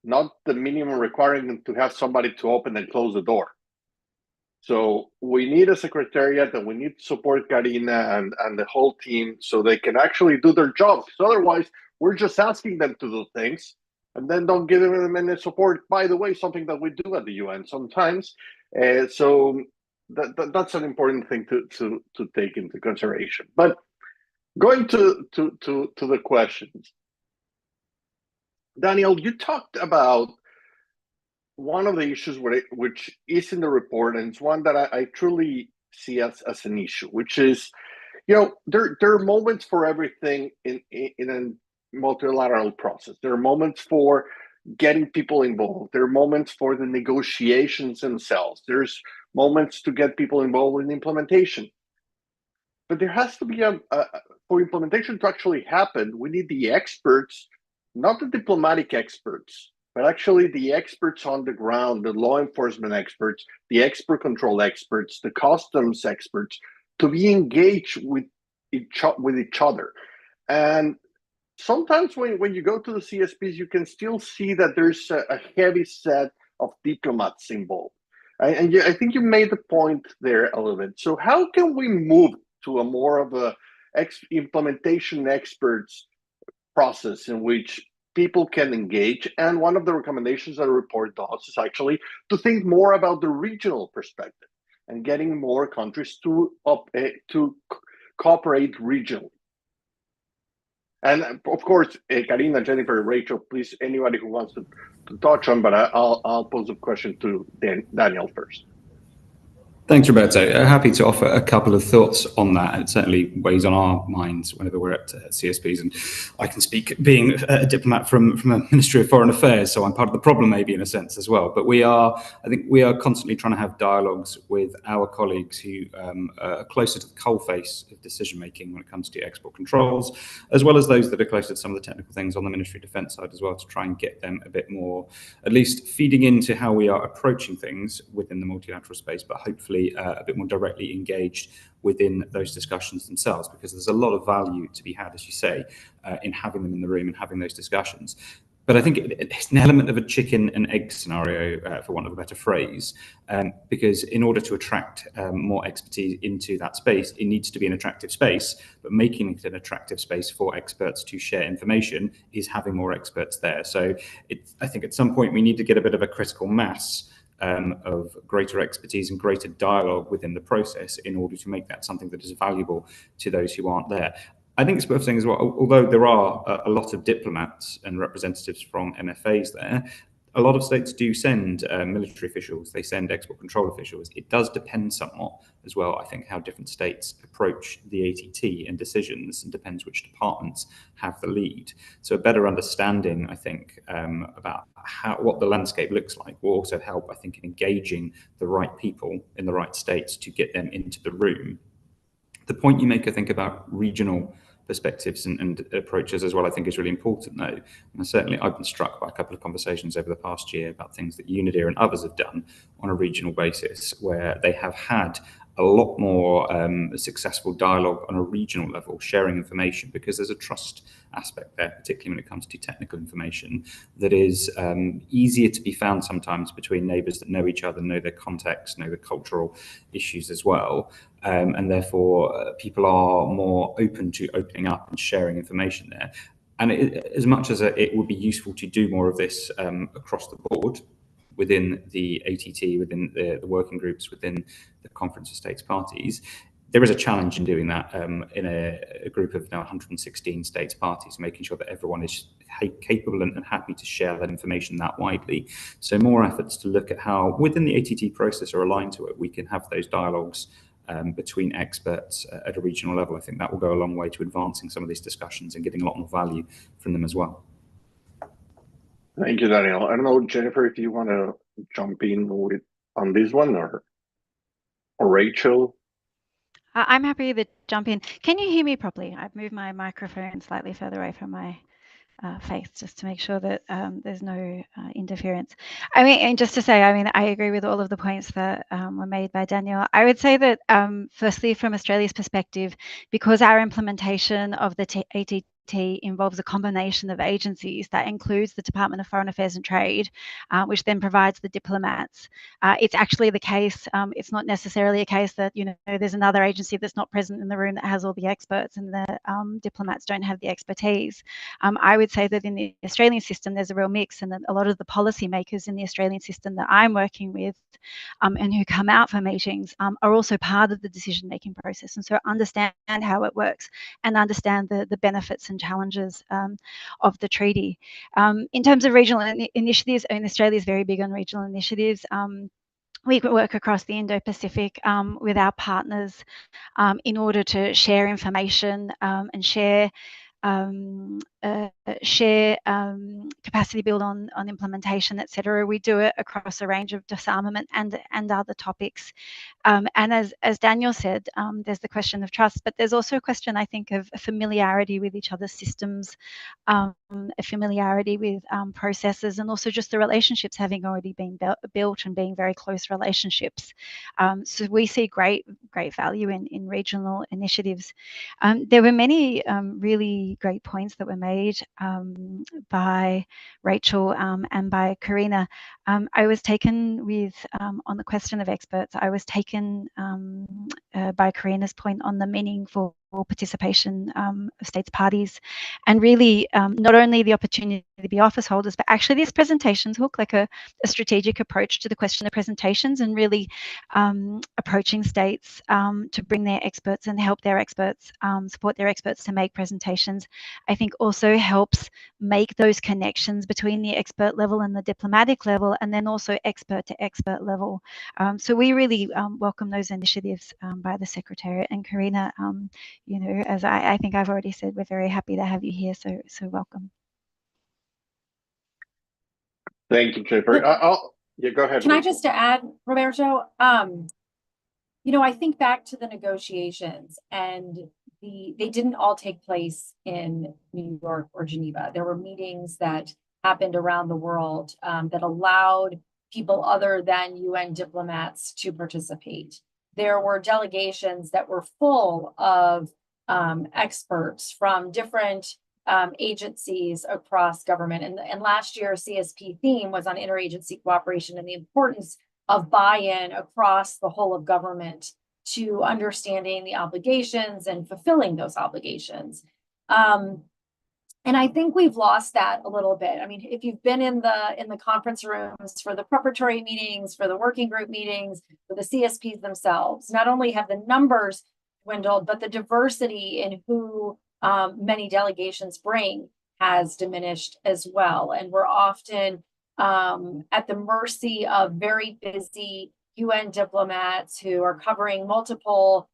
not the minimum requirement to have somebody to open and close the door. So we need a Secretariat, and we need to support Karina and the whole team so they can actually do their jobs. So otherwise, we're just asking them to do things and then don't give them any support. By the way, something that we do at the UN sometimes. So that's an important thing to take into consideration. But going to the questions, Daniel, you talked about one of the issues which is in the report, and it's one that I truly see as an issue, which is, there are moments for everything in a multilateral process. There are moments for getting people involved. There are moments for the negotiations themselves. There's moments to get people involved in implementation. But there has to be for implementation to actually happen, we need the experts, not the diplomatic experts, but actually the experts on the ground, the law enforcement experts, the export control experts, the customs experts, to be engaged with each other. And sometimes when you go to the CSPs, you can still see that there's a heavy set of diplomats involved. And I think you made the point there a little bit. So how can we move to a more of a implementation experts process in which people can engage? And one of the recommendations that the report does is actually to think more about the regional perspective and getting more countries to cooperate regionally. And of course, Karina, Jennifer, Rachel, please, anybody who wants to touch on, but I'll pose a question to Daniel first. Thanks, Roberto. Happy to offer a couple of thoughts on that. It certainly weighs on our minds whenever we're at CSPs. And I can speak, being a diplomat from a Ministry of Foreign Affairs, so I'm part of the problem maybe in a sense as well. But I think we are constantly trying to have dialogues with our colleagues who are closer to the coalface of decision-making when it comes to export controls, as well as those that are closer to some of the technical things on the Ministry of Defence side as well, to try and get them a bit more, at least feeding into how we are approaching things within the multilateral space, but hopefully a bit more directly engaged within those discussions themselves, because there's a lot of value to be had, as you say, in having them in the room and having those discussions. But I think it's an element of a chicken and egg scenario, for want of a better phrase, because in order to attract more expertise into that space, it needs to be an attractive space. But making it an attractive space for experts to share information is having more experts there. So I think at some point we need to get a bit of a critical mass of greater expertise and greater dialogue within the process in order to make that something that is valuable to those who aren't there. I think it's worth saying as well, although there are a lot of diplomats and representatives from MFAs there, a lot of states do send military officials, they send export control officials. It does depend somewhat as well, I think, how different states approach the ATT and decisions, and depends which departments have the lead. So a better understanding, I think, about what the landscape looks like will also help, I think, in engaging the right people in the right states to get them into the room. The point you make, I think, about regional perspectives and approaches as well, I think is really important though. And certainly I've been struck by a couple of conversations over the past year about things that UNIDIR and others have done on a regional basis, where they have had a lot more successful dialogue on a regional level, sharing information, because there's a trust aspect there, particularly when it comes to technical information, that is easier to be found sometimes between neighbours that know each other, know their context, know the cultural issues as well. And therefore, people are more open to opening up and sharing information there. And as much as it would be useful to do more of this across the board, within the ATT, within the working groups, within the Conference of States Parties, there is a challenge in doing that in a group of now 116 states parties, making sure that everyone is capable and happy to share that information that widely. So more efforts to look at how within the ATT process are aligned to it, we can have those dialogues between experts at a regional level. I think that will go a long way to advancing some of these discussions and getting a lot more value from them as well. Thank you, Daniel. I don't know, Jennifer, if you want to jump in on this one, or Rachel. I'm happy to jump in. Can you hear me properly? I've moved my microphone slightly further away from my face just to make sure that there's no interference. I mean, and just to say, I mean, I agree with all of the points that were made by Daniel. I would say that firstly, from Australia's perspective, because our implementation of the ATT involves a combination of agencies that includes the Department of Foreign Affairs and Trade, which then provides the diplomats. It's actually the case, it's not necessarily a case that, you know, there's another agency that's not present in the room that has all the experts and the diplomats don't have the expertise. I would say that in the Australian system, there's a real mix, and that a lot of the policymakers in the Australian system that I'm working with and who come out for meetings are also part of the decision-making process, and so understand how it works and understand the benefits and challenges of the treaty. In terms of regional initiatives, I mean, Australia is very big on regional initiatives. We work across the Indo-Pacific with our partners in order to share information and share capacity build on implementation, etc. We do it across a range of disarmament and other topics. And as Daniel said, there's the question of trust, but there's also a question, I think, of familiarity with each other's systems, a familiarity with processes, and also just the relationships having already been built and being very close relationships. So we see great value in regional initiatives. There were many really great points that were made by Rachel and by Karina. I was taken with, on the question of experts, I was taken by Karina's point on the meaningful participation of states parties, and really not only the opportunity to be office holders, but actually these presentations hook like a strategic approach to the question of presentations, and really approaching states to bring their experts and help their experts, support their experts to make presentations, I think also helps make those connections between the expert level and the diplomatic level, and then also expert to expert level. So we really welcome those initiatives by the Secretariat. And Karina, you know, as I think I've already said, we're very happy to have you here. So welcome. Thank you, Jennifer. Yeah, go ahead. Can I just add, Roberto? You know, I think back to the negotiations, and they didn't all take place in New York or Geneva. There were meetings that happened around the world that allowed people other than UN diplomats to participate. There were delegations that were full of experts from different agencies across government. And last year, CSP theme was on interagency cooperation and the importance of buy-in across the whole of government to understanding the obligations and fulfilling those obligations. And I think we've lost that a little bit. I mean, if you've been in the conference rooms for the preparatory meetings, for the working group meetings, for the CSPs themselves, not only have the numbers dwindled, but the diversity in who many delegations bring has diminished as well. And we're often at the mercy of very busy UN diplomats who are covering multiple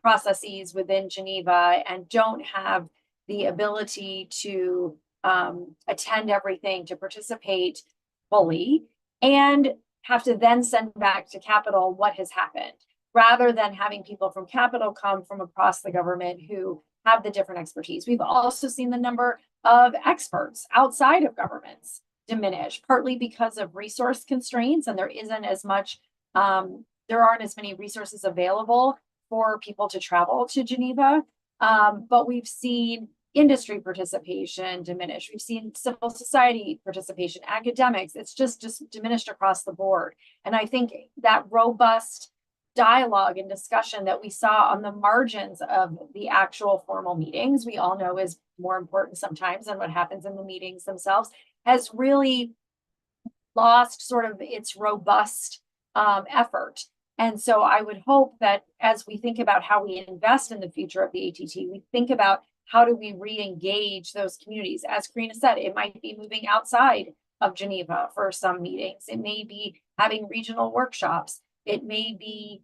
processes within Geneva and don't have the ability to attend everything, to participate fully, and have to then send back to Capitol what has happened, rather than having people from Capitol come from across the government who have the different expertise. We've also seen the number of experts outside of governments diminish, partly because of resource constraints, and there isn't as much, there aren't as many resources available for people to travel to Geneva. But we've seen industry participation diminish. We've seen civil society participation, academics. It's just diminished across the board. And I think that robust dialogue and discussion that we saw on the margins of the actual formal meetings, we all know is more important sometimes than what happens in the meetings themselves, has really lost sort of its robust effort. And so I would hope that as we think about how we invest in the future of the ATT, we think about how do we re-engage those communities? As Karina said, it might be moving outside of Geneva for some meetings. It may be having regional workshops. It may be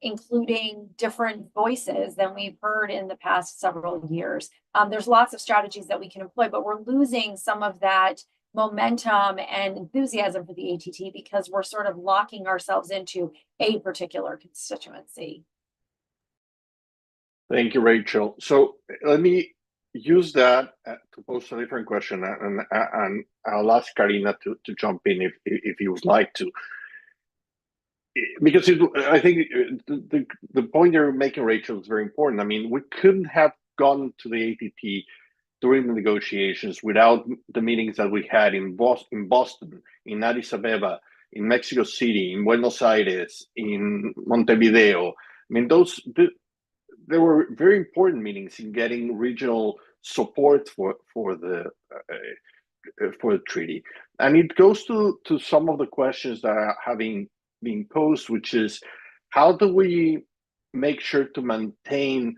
including different voices than we've heard in the past several years. There's lots of strategies that we can employ, but we're losing some of that momentum and enthusiasm for the ATT because we're sort of locking ourselves into a particular constituency. Thank you, Rachel. So let me use that to pose a different question, and I'll ask Karina to jump in if you would like to. Because I think the point you're making, Rachel, is very important. I mean, we couldn't have gone to the ATT during the negotiations without the meetings that we had in Boston, in Addis Ababa, in Mexico City, in Buenos Aires, in Montevideo. I mean, there were very important meetings in getting regional support for the treaty, and it goes to some of the questions that are having been posed, which is how do we make sure to maintain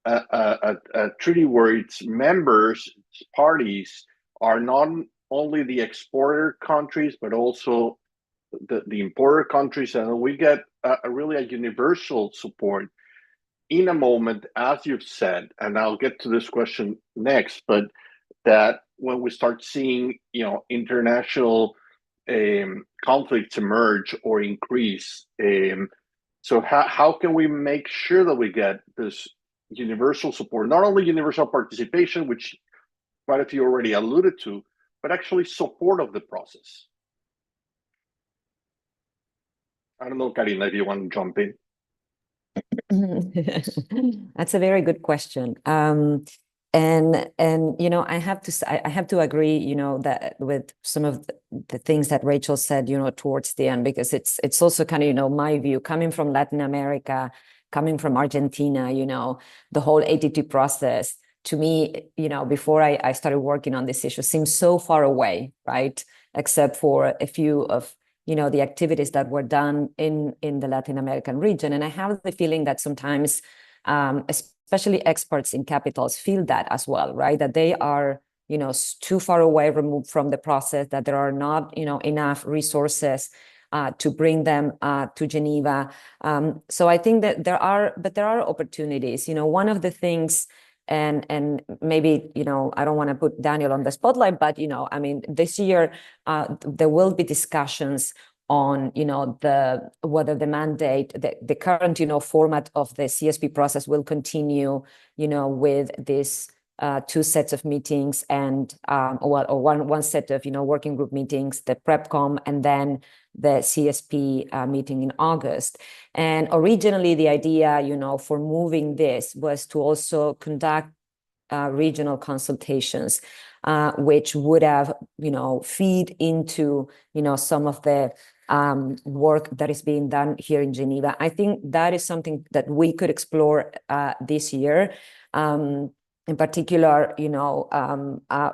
a treaty where its members, its parties, are not only the exporter countries but also the importer countries, and we get really a universal support in a moment, as you've said, and I'll get to this question next, but that when we start seeing, international conflicts emerge or increase, so how can we make sure that we get this universal support, not only universal participation, which quite a few already alluded to, but actually support of the process? I don't know, Karina, if you want to jump in. That's a very good question. And I have to agree, that with some of the things that Rachel said, towards the end, because it's also kind of, my view coming from Latin America, coming from Argentina, the whole ATT process, to me, before I started working on this issue, seems so far away, right? Except for a few of, the activities that were done in the Latin American region. And I have the feeling that sometimes, especially experts in capitals feel that as well, right? That they are, too far away, removed from the process, that there are not, enough resources to bring them to Geneva. So I think that there are opportunities. One of the things, and maybe, I don't want to put Daniel on the spotlight, but, I mean, this year, there will be discussions on, whether the mandate, the current, format of the CSP process will continue, with this 2 sets of meetings and, or one set of, working group meetings, the PrepCom, and then the CSP meeting in August. And originally the idea, for moving this was to also conduct regional consultations, which would have, feed into, some of the work that is being done here in Geneva. I think that is something that we could explore this year. In particular,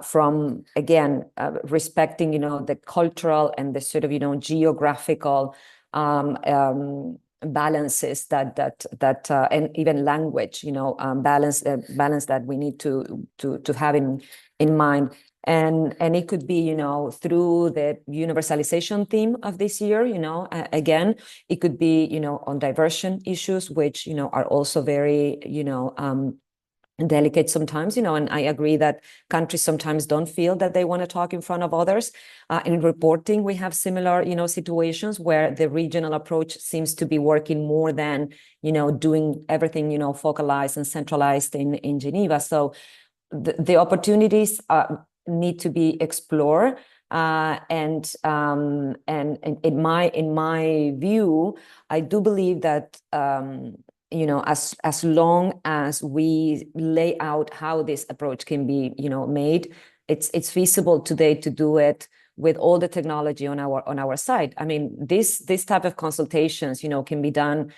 from, again, respecting, the cultural and the sort of, geographical balances that and even language, balance that we need to have in mind. And it could be, through the universalization theme of this year, again, it could be, on diversion issues, which, are also very, delicate sometimes, and I agree that countries sometimes don't feel that they want to talk in front of others. In reporting, we have similar, situations where the regional approach seems to be working more than, doing everything, focalized and centralized in Geneva. So the opportunities need to be explored. And in my view, I do believe that as long as we lay out how this approach can be, made, it's feasible today to do it with all the technology on our side. I mean, this type of consultations, can be done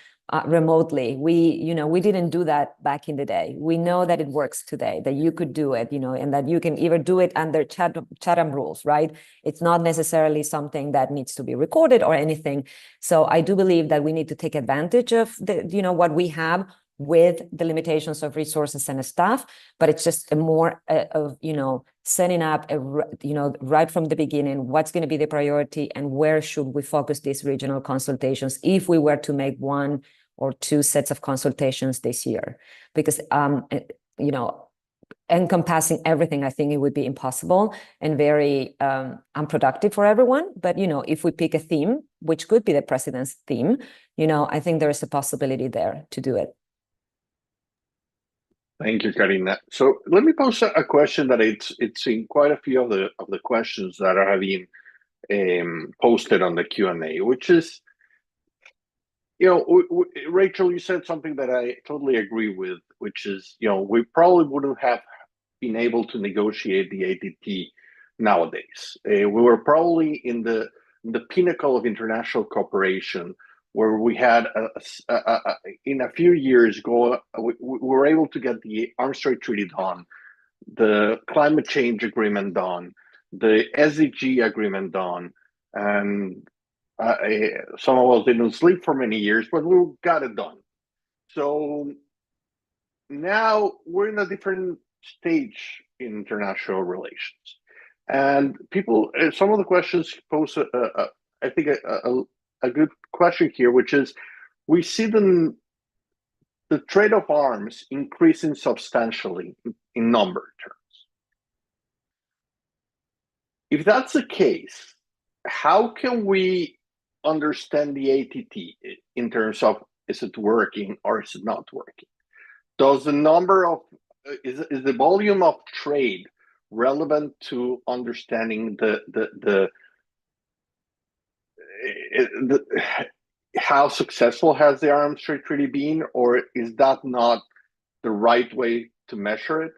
remotely. We didn't do that back in the day. We know that it works today, that you could do it, and that you can even do it under Chatham rules, right? It's not necessarily something that needs to be recorded or anything. So I do believe that we need to take advantage of the, what we have with the limitations of resources and staff, but it's just a more of, setting up, right from the beginning, what's going to be the priority and where should we focus these regional consultations if we were to make 1 or 2 sets of consultations this year. Because, encompassing everything, I think it would be impossible and very unproductive for everyone. But, if we pick a theme, which could be the president's theme, I think there is a possibility there to do it. Thank you, Karina. So let me pose a question that it's in quite a few of the questions that are being posted on the Q&A, which is, Rachel, you said something that I totally agree with, which is, we probably wouldn't have been able to negotiate the ATT nowadays. We were probably in the pinnacle of international cooperation, where we had in a few years we were able to get the Arms Trade Treaty done, the climate change agreement done, the SDG agreement done, and some of us didn't sleep for many years, but we got it done. So now we're in a different stage in international relations, and people. Some of the questions pose, I think, a good question here, which is, we see the trade of arms increasing substantially in number terms. If that's the case, how can we understand the ATT in terms of, is it working or is it not working? Does the number of is the volume of trade relevant to understanding the how successful has the Arms Trade Treaty been, or is that not the right way to measure it?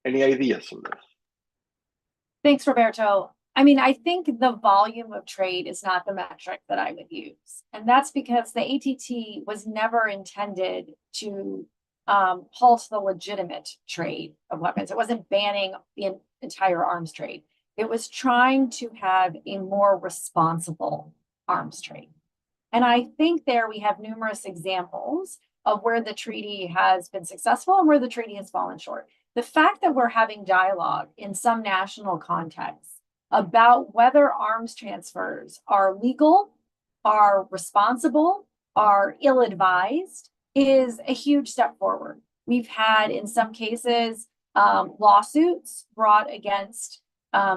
Any ideas on this? Thanks, Roberto. I mean, I think the volume of trade is not the metric that I would use. And that's because the ATT was never intended to halt the legitimate trade of weapons. It wasn't banning the entire arms trade. It was trying to have a more responsible arms trade. And I think there we have numerous examples of where the treaty has been successful and where the treaty has fallen short. The fact that we're having dialogue in some national contexts about whether arms transfers are legal, are responsible, are ill-advised is a huge step forward. We've had, in some cases, lawsuits brought against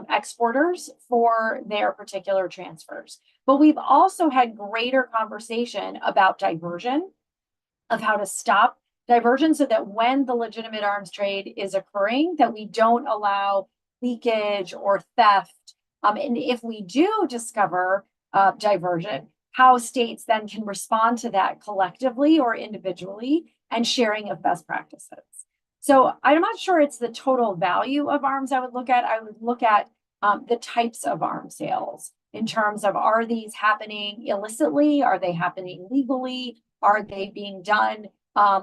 exporters for their particular transfers. But we've also had greater conversation about diversion, of how to stop diversion so that when the legitimate arms trade is occurring, that we don't allow leakage or theft. And if we do discover diversion, how states then can respond to that collectively or individually, and sharing of best practices. So I'm not sure it's the total value of arms I would look at. I would look at the types of arms sales in terms of, are these happening illicitly? Are they happening legally? Are they being done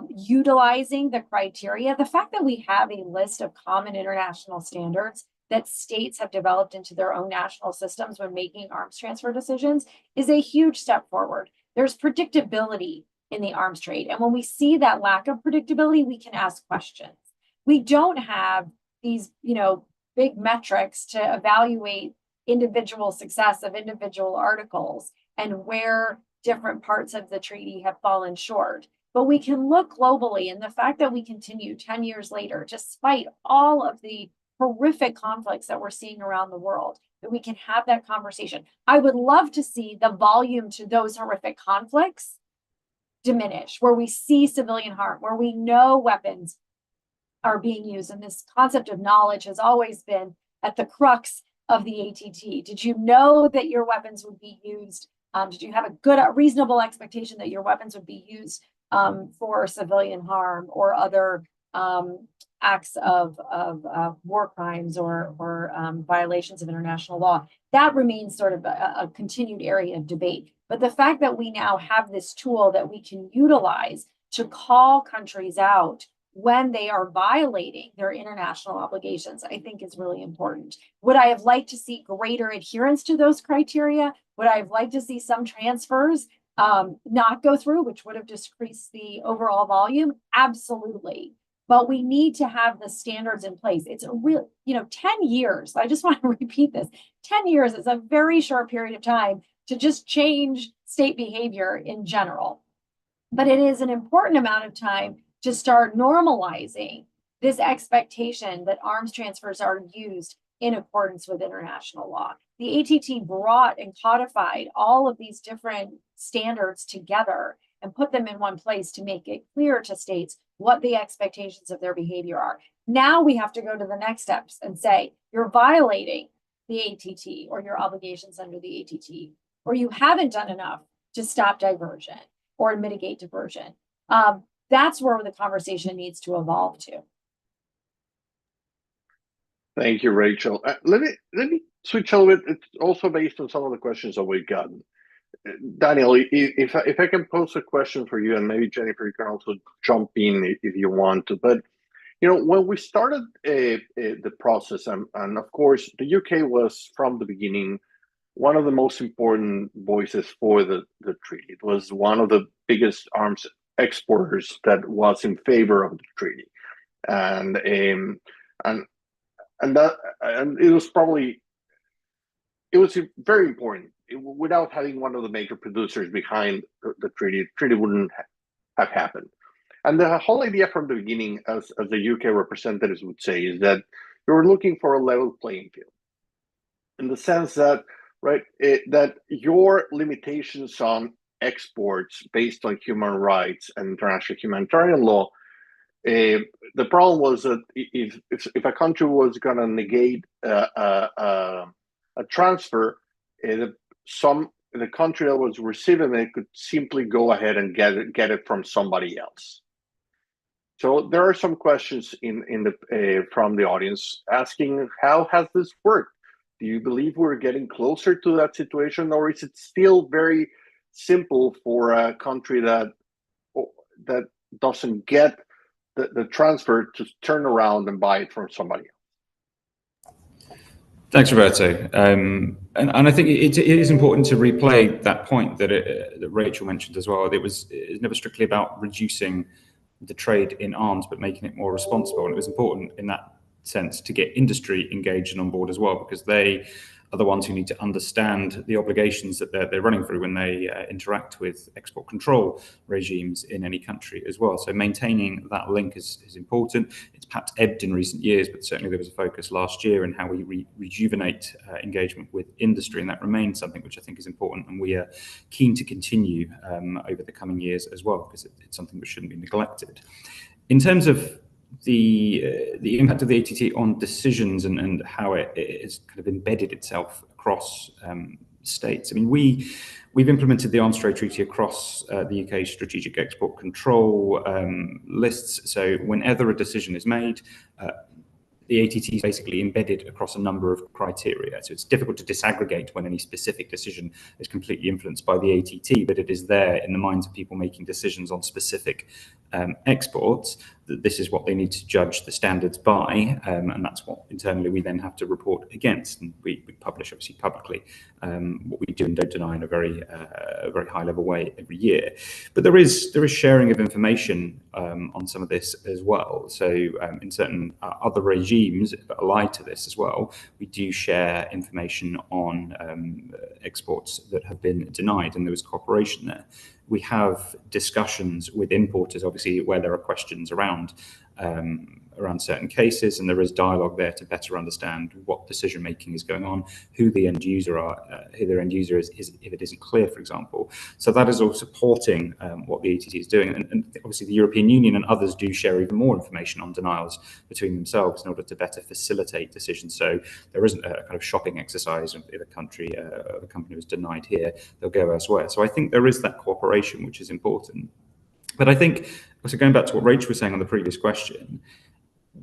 utilizing the criteria? The fact that we have a list of common international standards that states have developed into their own national systems when making arms transfer decisions is a huge step forward. There's predictability in the arms trade. And when we see that lack of predictability, we can ask questions. We don't have these, big metrics to evaluate individual success of individual articles and where different parts of the treaty have fallen short. But we can look globally, and the fact that we continue 10 years later, despite all of the horrific conflicts that we're seeing around the world, that we can have that conversation. I would love to see the volume to those horrific conflicts diminish, where we see civilian harm, where we know weapons are being used. And this concept of knowledge has always been at the crux of the ATT. Did you know that your weapons would be used? Did you have a reasonable expectation that your weapons would be used for civilian harm or other acts of war crimes or violations of international law? That remains sort of a continued area of debate. But the fact that we now have this tool that we can utilize to call countries out when they are violating their international obligations, I think is really important. Would I have liked to see greater adherence to those criteria? Would I have liked to see some transfers not go through, which would have decreased the overall volume? Absolutely. But we need to have the standards in place. It's a real, 10 years. I just want to repeat this. 10 years is a very short period of time to just change state behavior in general. But it is an important amount of time to start normalizing this expectation that arms transfers are used in accordance with international law. The ATT brought and codified all of these different standards together and put them in one place to make it clear to states what the expectations of their behavior are. Now we have to go to the next steps and say, you're violating the ATT or your obligations under the ATT, or you haven't done enough to stop diversion or mitigate diversion. That's where the conversation needs to evolve to. Thank you, Rachel. Let me switch a little bit. It's also based on some of the questions that we've gotten. Daniel, if I can pose a question for you, and maybe Jennifer, you can also jump in if you want to. But when we started the process, and of course the UK was from the beginning one of the most important voices for the treaty. It was one of the biggest arms exporters that was in favor of the treaty, and it was very important. Without having one of the major producers behind the treaty wouldn't have happened. And the whole idea from the beginning, as the UK representatives would say, is that we were looking for a level playing field, in the sense that that your limitations on exports based on human rights and international humanitarian law, the problem was that if a country was going to negate a transfer, the country that was receiving it could simply go ahead and get it from somebody else. So there are some questions from the audience asking, how has this worked? Do you believe we're getting closer to that situation, or is it still very simple for a country that doesn't get the transfer to turn around and buy it from somebody else? Thanks, Roberto. And I think it is important to replay that point that Rachel mentioned as well. It's never strictly about reducing the trade in arms, but making it more responsible. And it was important in that sense to get industry engaged and on board as well, because they are the ones who need to understand the obligations that they're running through when they interact with export control regimes in any country as well. So maintaining that link is important. It's perhaps ebbed in recent years, but certainly there was a focus last year in how we rejuvenate engagement with industry, and that remains something which I think is important, and we are keen to continue over the coming years as well, because it's something which shouldn't be neglected. In terms of the impact of the ATT on decisions and how it is kind of embedded itself across states. I mean, we've implemented the Arms Trade Treaty across the UK's strategic export control lists. So whenever a decision is made, the ATT is basically embedded across a number of criteria. So it's difficult to disaggregate when any specific decision is completely influenced by the ATT, but it is there in the minds of people making decisions on specific exports, that this is what they need to judge the standards by, and that's what internally we then have to report against. And we publish obviously publicly what we do and don't deny in a very high level way every year. But there is sharing of information on some of this as well. So in certain other regimes that ally to this as well, we do share information on exports that have been denied, and there was cooperation there. We have discussions with importers, obviously, where there are questions around certain cases, and there is dialogue there to better understand what decision making is going on, who the end user are, who their end user is if it isn't clear, for example. So that is all supporting what the ATT is doing, and obviously the European Union and others do share even more information on denials between themselves in order to better facilitate decisions. So there isn't a kind of shopping exercise. If a company was denied here, they'll go elsewhere. So I think there is that cooperation, which is important. But I think, also going back to what Rachel was saying on the previous question,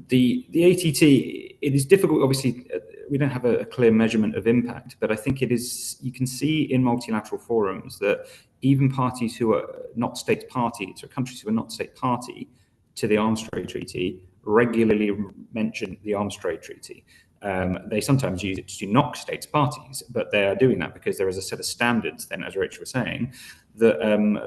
the ATT, it is difficult, obviously, we don't have a clear measurement of impact, but I think it is, you can see in multilateral forums that even parties who are not state parties, or countries who are not state party to the Arms Trade Treaty, regularly mention the Arms Trade Treaty. They sometimes use it to knock states parties, but they are doing that because there is a set of standards then, as Rachel was saying, that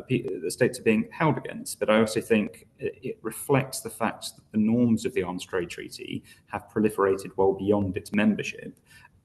the states are being held against. But I also think it reflects the fact that the norms of the Arms Trade Treaty have proliferated well beyond its membership.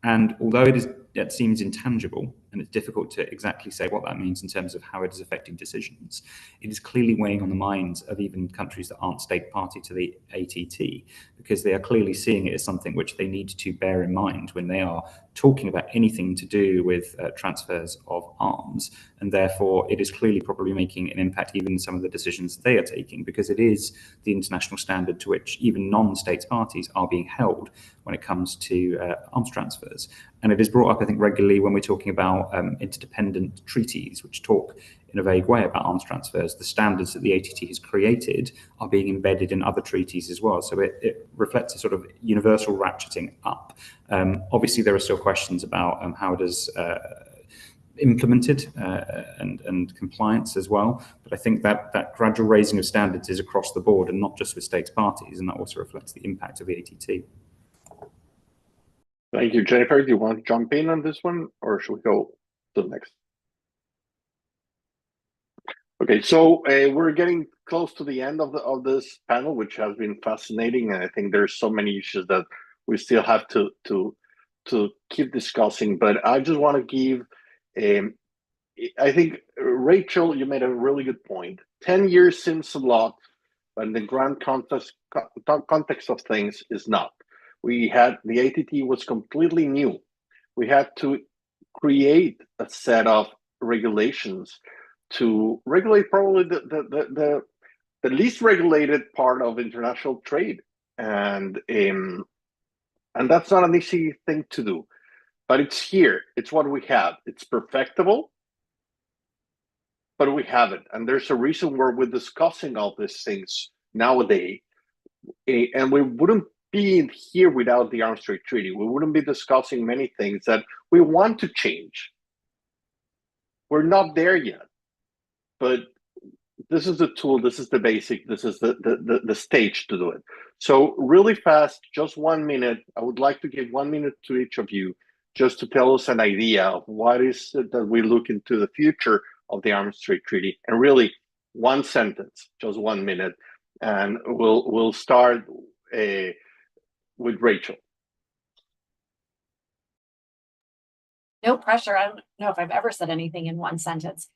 And although it seems intangible, and it's difficult to exactly say what that means in terms of how it is affecting decisions, it is clearly weighing on the minds of even countries that aren't state party to the ATT, because they are clearly seeing it as something which they need to bear in mind when they are talking about anything to do with transfers of arms. And therefore, it is clearly probably making an impact even in some of the decisions they are taking, because it is the international standard to which even non-state parties are being held when it comes to arms transfers. And it is brought up, I think, regularly when we're talking about interdependent treaties, which talk in a vague way about arms transfers. The standards that the ATT has created are being embedded in other treaties as well. So it reflects a sort of universal ratcheting up. Obviously, there are still questions about how it is implemented and compliance as well. But I think that gradual raising of standards is across the board and not just with states parties, and that also reflects the impact of the ATT. Thank you, Jennifer. Do you want to jump in on this one, or should we go to the next? Okay, so we're getting close to the end of this panel, which has been fascinating, and I think there's so many issues that we still have to keep discussing. But I just want to give, I think, Rachel, you made a really good point. 10 years seems a lot, but in the grand context of things is not. The ATT was completely new. We had to create a set of regulations to regulate probably the least regulated part of international trade, and that's not an easy thing to do, but it's here. It's what we have. It's perfectible, but we have it, and there's a reason where we're discussing all these things nowadays, and we wouldn't be here without the Arms Trade Treaty. We wouldn't be discussing many things that we want to change. We're not there yet, but this is the tool, this is the basic, this is the stage to do it. So really fast, just 1 minute. I would like to give 1 minute to each of you just to tell us an idea of what is it that we look into the future of the Arms Trade Treaty, and really one sentence, just 1 minute, and we'll start with Rachel. No pressure. I don't know if I've ever said anything in one sentence.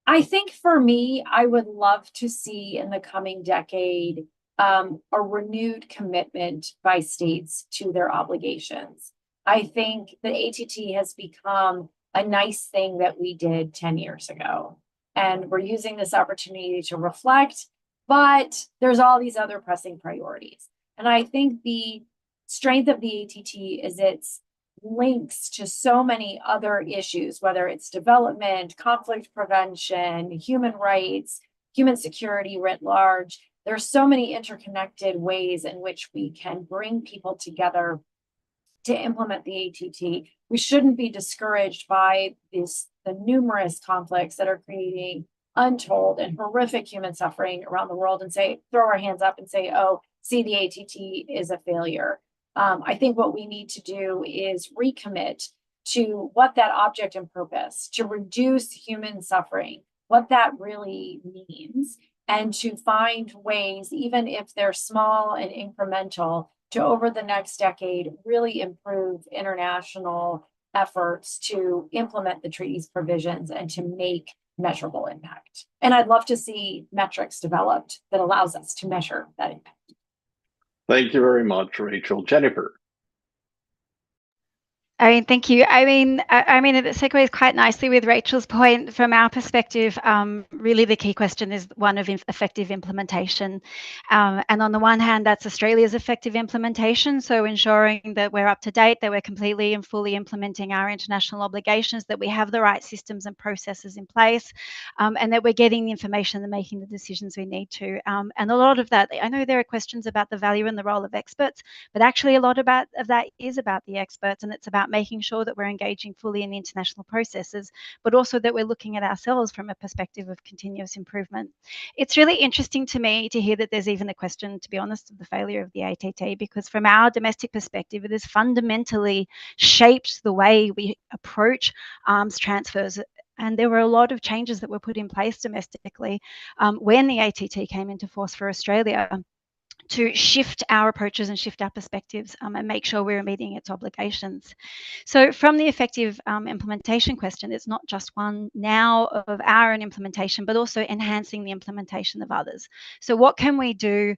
I think for me, I would love to see in the coming decade a renewed commitment by states to their obligations. I think the ATT has become a nice thing that we did 10 years ago. And we're using this opportunity to reflect, but there's all these other pressing priorities. And I think the strength of the ATT is its links to so many other issues, whether it's development, conflict prevention, human rights, human security writ large. There's so many interconnected ways in which we can bring people together to implement the ATT. We shouldn't be discouraged by the numerous conflicts that are creating untold and horrific human suffering around the world and throw our hands up and say, oh, see, the ATT is a failure. I think what we need to do is recommit to what that object and purpose, to reduce human suffering, what that really means, and to find ways, even if they're small and incremental, to over the next decade really improve international efforts to implement the treaty's provisions and to make measurable impact. And I'd love to see metrics developed that allows us to measure that impact. Thank you very much, Rachel. Jennifer. I mean, thank you. I mean, it segues quite nicely with Rachel's point. From our perspective, really the key question is one of effective implementation. And on the one hand, that's Australia's effective implementation. So ensuring that we're up to date, that we're completely and fully implementing our international obligations, that we have the right systems and processes in place, and that we're getting the information and making the decisions we need to. And a lot of that, I know there are questions about the value and the role of experts, but actually a lot of that is about the experts, and it's about making sure that we're engaging fully in the international processes, but also that we're looking at ourselves from a perspective of continuous improvement. It's really interesting to me to hear that there's even a question, to be honest, of the failure of the ATT, because from our domestic perspective, it has fundamentally shaped the way we approach arms transfers. And there were a lot of changes that were put in place domestically when the ATT came into force for Australia, to shift our approaches and shift our perspectives and make sure we're meeting its obligations. So from the effective implementation question, it's not just one now of our own implementation, but also enhancing the implementation of others. So what can we do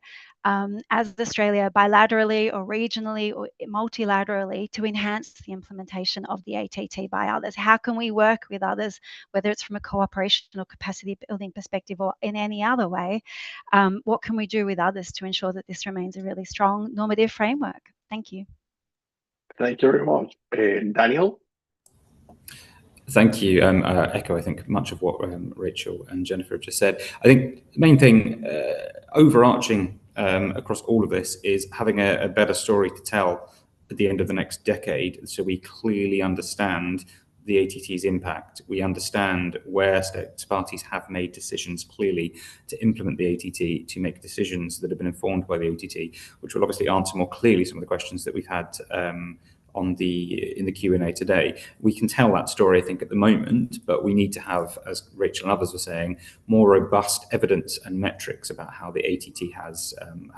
as Australia, bilaterally or regionally or multilaterally, to enhance the implementation of the ATT by others? How can we work with others, whether it's from a cooperation or capacity building perspective or in any other way? What can we do with others to ensure that this remains a really strong normative framework? Thank you. Thank you very much. Daniel? Thank you. Echo, I think, much of what Rachel and Jennifer have just said. I think the main thing, overarching across all of this, is having a better story to tell at the end of the next decade, so we clearly understand the ATT's impact. We understand where states parties have made decisions clearly to implement the ATT, to make decisions that have been informed by the ATT, which will obviously answer more clearly some of the questions that we've had in the Q&A today. We can tell that story, I think, at the moment, but we need to have, as Rachel and others were saying, more robust evidence and metrics about how the ATT has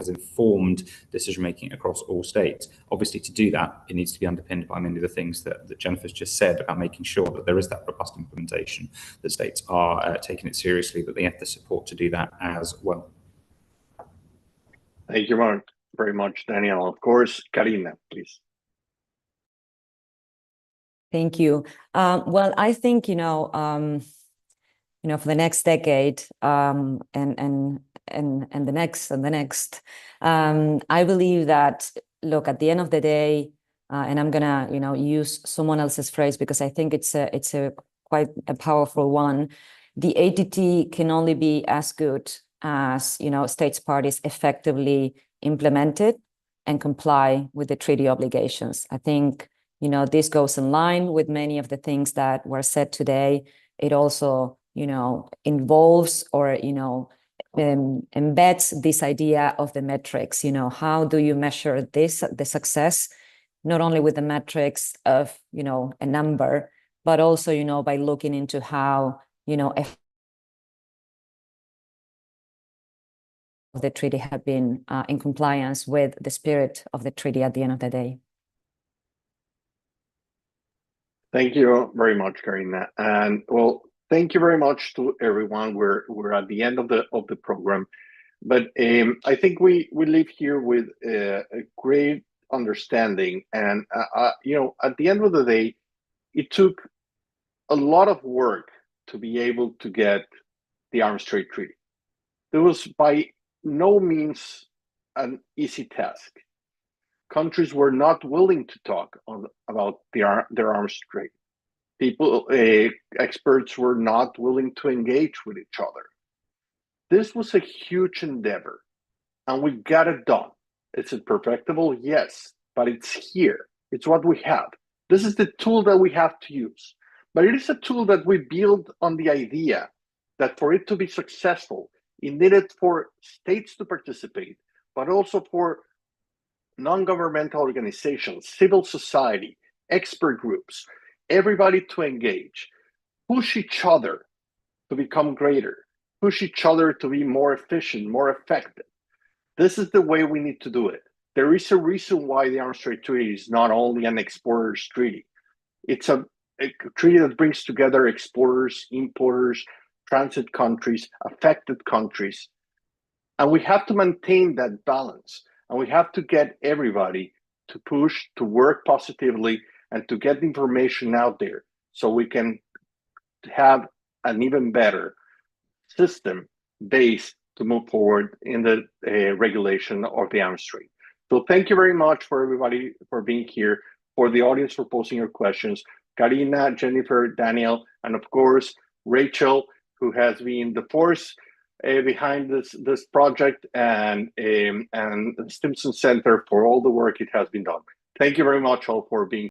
informed decision-making across all states. Obviously, to do that, it needs to be underpinned by many of the things that Jennifer's just said about making sure that there is that robust implementation, that states are taking it seriously, that they have the support to do that as well. Thank you very much, Daniel. Of course, Karina, please. Thank you. Well, I think for the next decade and the next, I believe that, look, at the end of the day, and I'm gonna use someone else's phrase because I think it's a quite a powerful one. The ATT can only be as good as states parties effectively implemented and comply with the treaty obligations. I think, you know, this goes in line with many of the things that were said today. It also, you know, involves or, you know, embeds this idea of the metrics. You know, how do you measure this, the success, not only with the metrics of, you know, a number, but also, you know, by looking into how, you know, the treaty have been in compliance with the spirit of the treaty at the end of the day. Thank you very much, Karina. And well, thank you very much to everyone. We're at the end of the program, but I think we leave here with a great understanding. And you know, at the end of the day, it took a lot of work to be able to get the Arms Trade Treaty. It was by no means an easy task. Countries were not willing to talk about their arms trade. People, experts were not willing to engage with each other. This was a huge endeavor, and we got it done. Is it perfectible? Yes, but it's here. It's what we have. This is the tool that we have to use. But it is a tool that we build on the idea that for it to be successful, it needed for states to participate, but also for non-governmental organizations, civil society, expert groups, everybody to engage, push each other to become greater, push each other to be more efficient, more effective. This is the way we need to do it. There is a reason why the Arms Trade Treaty is not only an exporters treaty. It's a treaty that brings together exporters, importers, transit countries, affected countries. And we have to maintain that balance. And we have to get everybody to push, to work positively, and to get the information out there so we can have an even better system base to move forward in the regulation of the arms trade. So thank you very much for everybody for being here, for the audience for posing your questions, Karina, Jennifer, Daniel, and of course, Rachel, who has been the force behind this project, and the Stimson Center for all the work it has been done. Thank you very much all for being